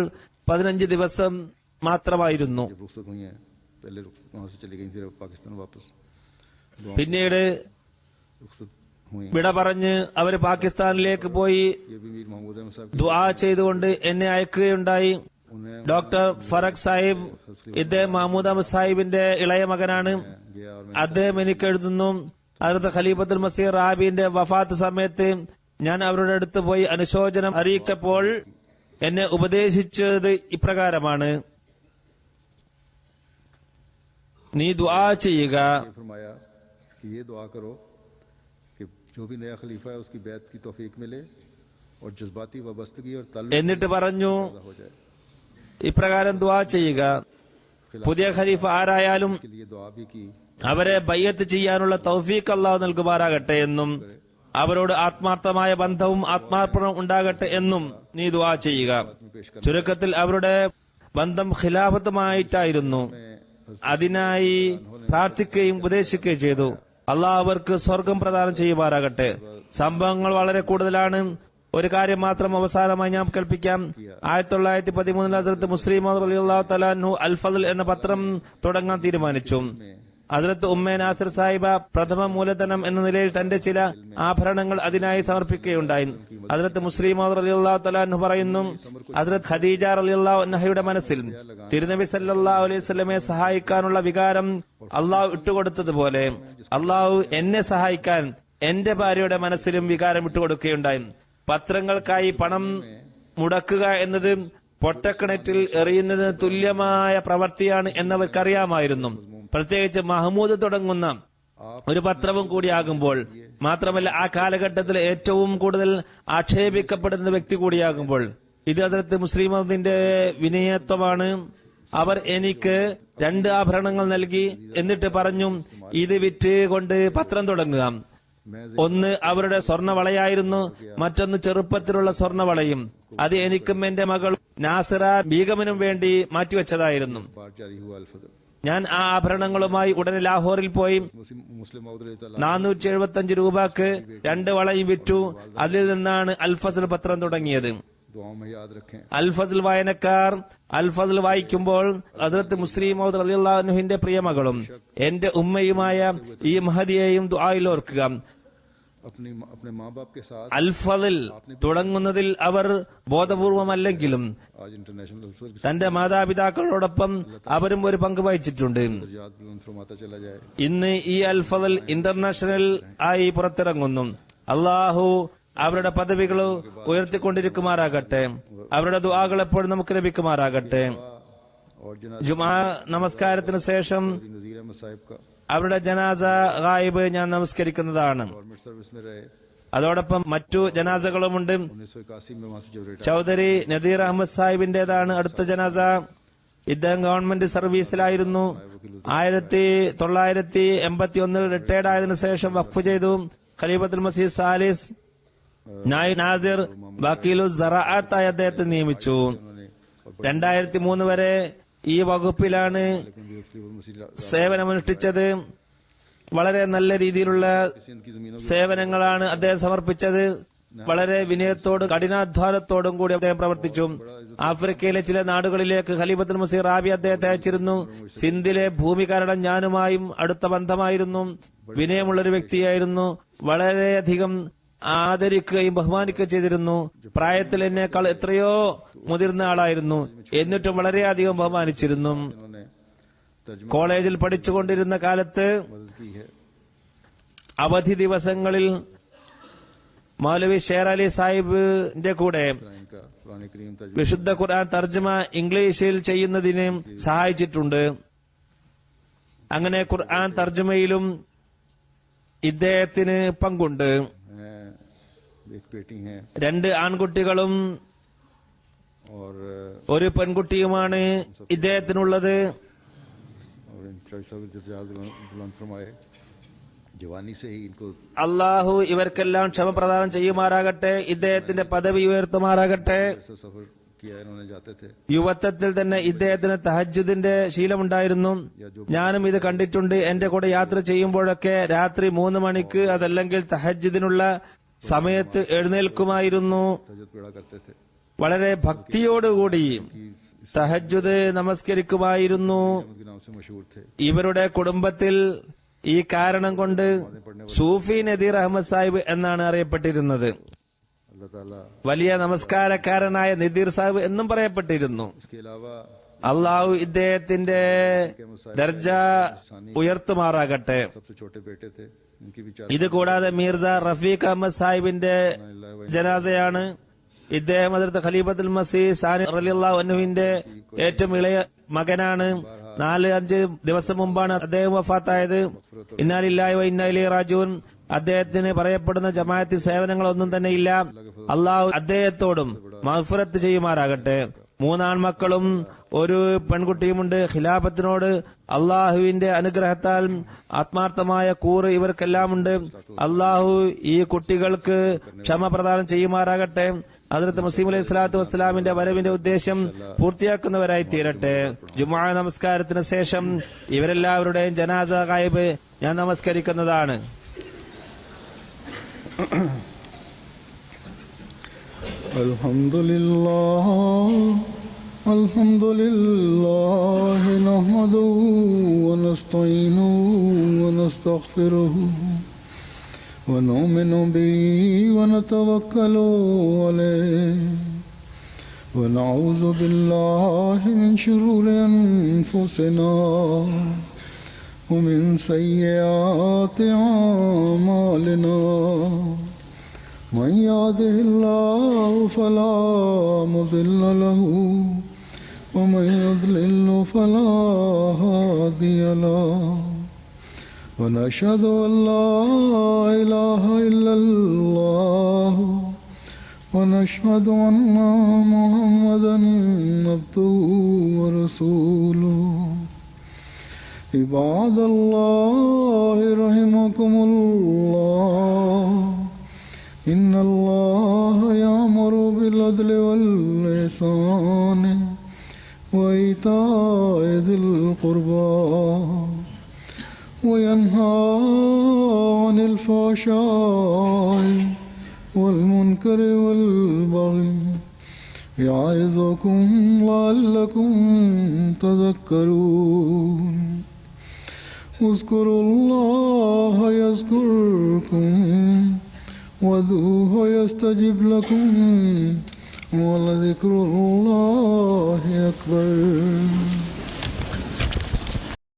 15 ദിവസം മാത്രമായിരുന്നു. जब रुखसत हुई हैं, पहले रुखसत वहां से चली गई, फिर पाकिस्तान वापस പിന്നീട് रुखसत हुए हैं। വിട പറഞ്ഞ് അവര് പാകിസ്ഥാനിലേക്ക് പോയി ये भी मीर महमूद अहमद साहब की ദുആ ചെയ്തുകൊണ്ട് എന്നെ അയക്കുകയുണ്ടായി. उन्हें ഡോക്ടർ ഫറഖ് സാഹിബ് ഇദ്ദേഹം മഹ്മൂദ് അഹമ്മദ് സാഹിബിന്റെ ഇളയ മകനാണ്. गया और അദ്ദേഹം എനിക്ക് എഴുതുന്നു, ഹദ്റത്ത് ഖലീഫത്തുൽ മസീഹ് റാബിന്റെ വഫാത്ത് സമയത്ത് ഞാൻ അവരുടെ അടുത്ത് പോയി അനുശോചനം അറിയിച്ചപ്പോൾ എന്നെ ഉപദേശിച്ചത് ഇപ്രകാരമാണ്: നീ ദുആ ചെയ്യുക, मैंने फरमाया कि ये दुआ करो कि जो भी नया खलीफा है उसकी बैत की तौफीक मिले और जज्बाती वाबस्तगी और ताल्लुक എന്നിട്ട് പറഞ്ഞു पैदा हो जाए। ഇപ്രകാരം ദുആ ചെയ്യുക, പുതിയ ഖലീഫ ആരായാലും के लिए दुआ भी की। അവരെ ബയ്യത്ത് ചെയ്യാനുള്ള തൗഫീഖ് അല്ലാഹു നൽകുമാറാകട്ടെ എന്നും അവരോട് ആത്മാർത്ഥമായ ബന്ധവും ആത്മാർപ്പണവും ഉണ്ടാകട്ടെ എന്നും നീ ദുആ ചെയ്യുക. ചുരുക്കത്തിൽ അവരുടെ ബന്ധം ഖിലാഫത്തുമായിട്ടായിരുന്നു. അതിനായി പ്രാർത്ഥിക്കുകയും ഉപദേശിക്കുകയും ചെയ്തു. അള്ളാഹ് അവർക്ക് സ്വർഗം പ്രദാനം ചെയ്യുമാറാകട്ടെ. സംഭവങ്ങൾ വളരെ കൂടുതലാണ്. ഒരു കാര്യം മാത്രം അവസാനമായി ഞാൻ കൽപ്പിക്കാം. 1913 ഹസ്രത്ത് മുസ്ലിം മൗദ് റളിയല്ലാഹു തആല അൻഹു അൽ ഫദ്ൽ എന്ന പത്രം തുടങ്ങാൻ തീരുമാനിച്ചു. ഹസ്രത്ത് ഉമ്മേ നാസിർ സാഹിബ പ്രഥമ മൂലധനം എന്ന നിലയിൽ തന്റെ ചില ആഭരണങ്ങൾ അതിനായി സമർപ്പിക്കുകയുണ്ടായി. ഹസ്രത്ത് മുസ്ലിം മൗദ് റളിയല്ലാഹു തആല അൻഹു പറയുന്നു, ഹസ്രത്ത് ഖദീജ റളിയല്ലാഹു അൻഹയുടെ മനസ്സിൽ തിരുനബി സല്ലല്ലാഹു അലൈഹി വസല്ലമയെ സഹായിക്കാനുള്ള വികാരം അള്ളാഹു ഇട്ടുകൊടുത്തതുപോലെ അള്ളാഹു എന്നെ സഹായിക്കാൻ എന്റെ ഭാര്യയുടെ മനസ്സിലും വികാരം ഇട്ടുകൊടുക്കുകയുണ്ടായി. പത്രങ്ങൾക്കായി പണം മുടക്കുക എന്നത് പൊട്ടക്കിണറ്റിൽ എറിയുന്നതിന് തുല്യമായ പ്രവൃത്തിയാണ് എന്നവർക്കറിയാമായിരുന്നു. പ്രത്യേകിച്ച് മഹ്മൂദ് തുടങ്ങുന്ന ഒരു പത്രവും കൂടിയാകുമ്പോൾ, മാത്രമല്ല ആ കാലഘട്ടത്തിൽ ഏറ്റവും കൂടുതൽ ആക്ഷേപിക്കപ്പെടുന്ന വ്യക്തി കൂടിയാകുമ്പോൾ. ഇത് ഹദ്റത്ത് മുസ്ലിം മൗദിന്റെ വിനയത്വമാണ്. അവർ എനിക്ക് 2 ആഭരണങ്ങൾ നൽകി. എന്നിട്ട് പറഞ്ഞു, ഇത് വിറ്റ് കൊണ്ട് പത്രം തുടങ്ങുക. ഒന്ന് അവരുടെ സ്വർണവളയായിരുന്നു, മറ്റൊന്ന് ചെറുപ്പത്തിലുള്ള സ്വർണവളയും. അത് എനിക്കും എന്റെ മകൾ നാസിറ ബീഗമിനും വേണ്ടി മാറ്റിവെച്ചതായിരുന്നു. बार जारी हुआ अल फजल। ഞാൻ ആ ആഭരണങ്ങളുമായി ഉടനെ ലാഹോറിൽ പോയി मुस्लिम मौद रज़ियल्लाहु 475 രൂപക്ക് 2 വളയും വിറ്റു. അതിൽ നിന്നാണ് അൽ ഫസൽ പത്രം തുടങ്ങിയത്. दुआओं में याद रखें। അൽ ഫസൽ വായനക്കാർ അൽ ഫസൽ വായിക്കുമ്പോൾ ഹദ്റത്ത് മുസ്ലിം മൗദ് റളിയല്ലാഹു അൻഹുവിന്റെ പ്രിയമകളും എന്റെ ഉമ്മയുമായ ഈ മഹദിയെയും ദുആയിൽ ഓർക്കുക. अपने माँ बाप के साथ അൽ ഫസൽ തുടങ്ങുന്നതിൽ അവർ ബോധപൂർവമല്ലെങ്കിലും आज इंटरनेशनल अल फजल തന്റെ മാതാപിതാക്കളോടൊപ്പം അവരും ഒരു പങ്ക് വഹിച്ചിട്ടുണ്ട്. याद बुलंद फरमाता चला जाए। ഇന്ന് ഈ അൽ ഫസൽ ഇന്റർനാഷണൽ ആയി പുറത്തിറങ്ങുന്നു. അള്ളാഹു അവരുടെ പദവികൾ ഉയർത്തിക്കൊണ്ടിരിക്കുമാറാകട്ടെ. അവരുടെ ദുആകൾ എപ്പോഴും നമുക്ക് ലഭിക്കുമാറാകട്ടെ. और ജുമാ നമസ്കാരത്തിന് ശേഷം नजीर अहमद साहिब का അവരുടെ ജനാസ ഗായിബ് ഞാൻ നമസ്കരിക്കുന്നതാണ്. गवर्नमेंट सर्विस में रहे। അതോടൊപ്പം മറ്റു ജനാസകളുമുണ്ട്. 1981 में वहां से जब रिटायर ചൌധരി നദീർ അഹമ്മദ് സാഹിബിന്റേതാണ് അടുത്ത ജനാസ. ഇദ്ദേഹം ഗവൺമെന്റ് സർവീസിലായിരുന്നു. 1981 റിട്ടയർഡ് ആയതിനു ശേഷം വഖഫ് ചെയ്തു. ഖലീഫത്തുൽ മസീഹ് സാലിസ് നായി നാസിർ വക്കീലു സറാഅത്തായി അദ്ദേഹത്തെ നിയമിച്ചു. 2003 വരെ ഈ വകുപ്പിലാണ് സേവനമനുഷ്ഠിച്ചത്. വളരെ നല്ല രീതിയിലുള്ള സേവനങ്ങളാണ് അദ്ദേഹം സമർപ്പിച്ചത്. വളരെ വിനയത്തോടും കഠിനാധ്വാനത്തോടും കൂടി അദ്ദേഹം പ്രവർത്തിച്ചു. ആഫ്രിക്കയിലെ ചില നാടുകളിലേക്ക് ഖലീഫത്തുൽ മസീഹ് റാബി അദ്ദേഹത്തെ അയച്ചിരുന്നു. സിന്ധിലെ ഭൂമി കാരണം ഞാനുമായും അടുത്ത ബന്ധമായിരുന്നു. വിനയമുള്ളൊരു വ്യക്തിയായിരുന്നു. വളരെയധികം ആദരിക്കുകയും ബഹുമാനിക്കുകയും ചെയ്തിരുന്നു. പ്രായത്തിൽ എന്നേക്കാൾ എത്രയോ മുതിർന്ന ആളായിരുന്നു. എന്നിട്ടും വളരെയധികം ബഹുമാനിച്ചിരുന്നു. കോളേജിൽ പഠിച്ചുകൊണ്ടിരുന്ന കാലത്ത് അവധി ദിവസങ്ങളിൽ മൗലവി ഷേർ അലി സാഹിബിന്റെ കൂടെ വിശുദ്ധ ഖുർആൻ തർജ്ജമ ഇംഗ്ലീഷിൽ ചെയ്യുന്നതിന് സഹായിച്ചിട്ടുണ്ട്. അങ്ങനെ ഖുർആൻ തർജ്ജമയിലും ഇദ്ദേഹത്തിന് പങ്കുണ്ട്. एक बेटी हैं 2 ആൺകുട്ടികളും और ഒരു പെൺകുട്ടിയുമാണ് ഇദ്ദേഹത്തിനുള്ളത്. और इन साहब बुलंद फरमाए। जवानी से ही इनको അള്ളാഹു ഇവർക്കെല്ലാം ക്ഷമ പ്രദാനം ചെയ്യുമാറാകട്ടെ. ഇദ്ദേഹത്തിന്റെ പദവി ഉയർത്തുമാറാകട്ടെ. सफर किया इन्होंने जाते थे। യുവത്വത്തിൽ തന്നെ ഇദ്ദേഹത്തിന് തഹജ്ജുദിന്റെ ശീലമുണ്ടായിരുന്നു. ഞാനും ഇത് കണ്ടിട്ടുണ്ട്. എന്റെ കൂടെ യാത്ര ചെയ്യുമ്പോഴൊക്കെ രാത്രി 3 മണിക്ക് അതല്ലെങ്കിൽ തഹജ്ജുദിനുള്ള സമയത്ത് എഴുന്നേൽക്കുമായിരുന്നു. तहज्जुद पढ़ा करते थे। വളരെ ഭക്തിയോടുകൂടി തഹജ്ജുദ് നമസ്കരിക്കുമായിരുന്നു. उनके नाम से मशहूर थे। ഇവരുടെ കുടുംബത്തിൽ ഈ കാരണം കൊണ്ട് സൂഫി നദീർ അഹമ്മദ് സാഹിബ് എന്നാണ് അറിയപ്പെട്ടിരുന്നത്. अल्लाह ताला വലിയ നമസ്കാരക്കാരനായ നദീർ സാഹിബ് എന്നും പറയപ്പെട്ടിരുന്നു. इसके अलावा അള്ളാഹു ഇദ്ദേഹത്തിന്റെ ദർജ ഉയർത്തുമാറാകട്ടെ. सबसे छोटे बेटे थे, इनकी भी 4 ഇത് കൂടാതെ മീർസ റഫീഖ് അഹമ്മദ് സാഹിബിന്റെ ജനാസയാണ്. ഇദ്ദേഹം ഹദ്റത്ത് ഖലീഫത്തുൽ മസീഹ് സാനി റളിയല്ലാഹു അൻഹുവിന്റെ ഏറ്റവും ഇളയ മകനാണ്. 4-5 ദിവസം മുമ്പാണ് അദ്ദേഹം വഫാത്തായത്. ഇന്നാ ലില്ലാഹി വ ഇന്നാ ഇലൈഹി റാജിഊൻ. അദ്ദേഹത്തിന് പറയപ്പെടുന്ന ജമാഅത്തി സേവനങ്ങളൊന്നും തന്നെ ഇല്ല. അള്ളാഹു അദ്ദേഹത്തോടും മഗ്ഫിറത്ത് ചെയ്യുമാറാകട്ടെ. 3 ആൺമക്കളും 1 പെൺകുട്ടിയുമുണ്ട്. ഖിലാഫത്തിനോട് അള്ളാഹുവിന്റെ അനുഗ്രഹത്താൽ ആത്മാർത്ഥമായ കൂറ് ഇവർക്കെല്ലാമുണ്ട്. അള്ളാഹു ഈ കുട്ടികൾക്ക് ക്ഷമ പ്രദാനം ചെയ്യുമാറാകട്ടെ. ഹദ്റത്ത് മസീഹ് അലൈഹി സ്വലാത്തു വസ്സലാമിന്റെ വരവിന്റെ ഉദ്ദേശം പൂർത്തിയാക്കുന്നവരായി തീരട്ടെ. ജുമുഅ നമസ്കാരത്തിന് ശേഷം ഇവരെല്ലാവരുടെയും ജനാസ ഗായിബ് ഞാൻ നമസ്കരിക്കുന്നതാണ്. അൽഹംദുലില്ലാഹി നഹ്മദുഹു വനസ്തഈനുഹു വനസ്തഗ്ഫിറുഹു വനുഅ്മിനു ബിഹി വനതവക്കലു അലൈഹി വനഊദു ബില്ലാഹി മിൻ ശുറൂരി അൻഫുസിനാ വമിൻ സയ്യിആതി അഅ്മാലിനാ. من يهده الله فلا مضل له ومن يضلل فلا هادي له ونشهد أن لا إله إلا الله ونشهد أن محمدا عبده ورسوله. عباد الله رحمكم الله إن الله يأمر بالعدل والإحسان وإيتاء ذي القربى وينهى عن الفحشاء والمنكر والبغي يعظكم لعلكم تذكرون. اذكروا الله يذكركم وادعوه يستجب لكم ولذكر الله أكبر.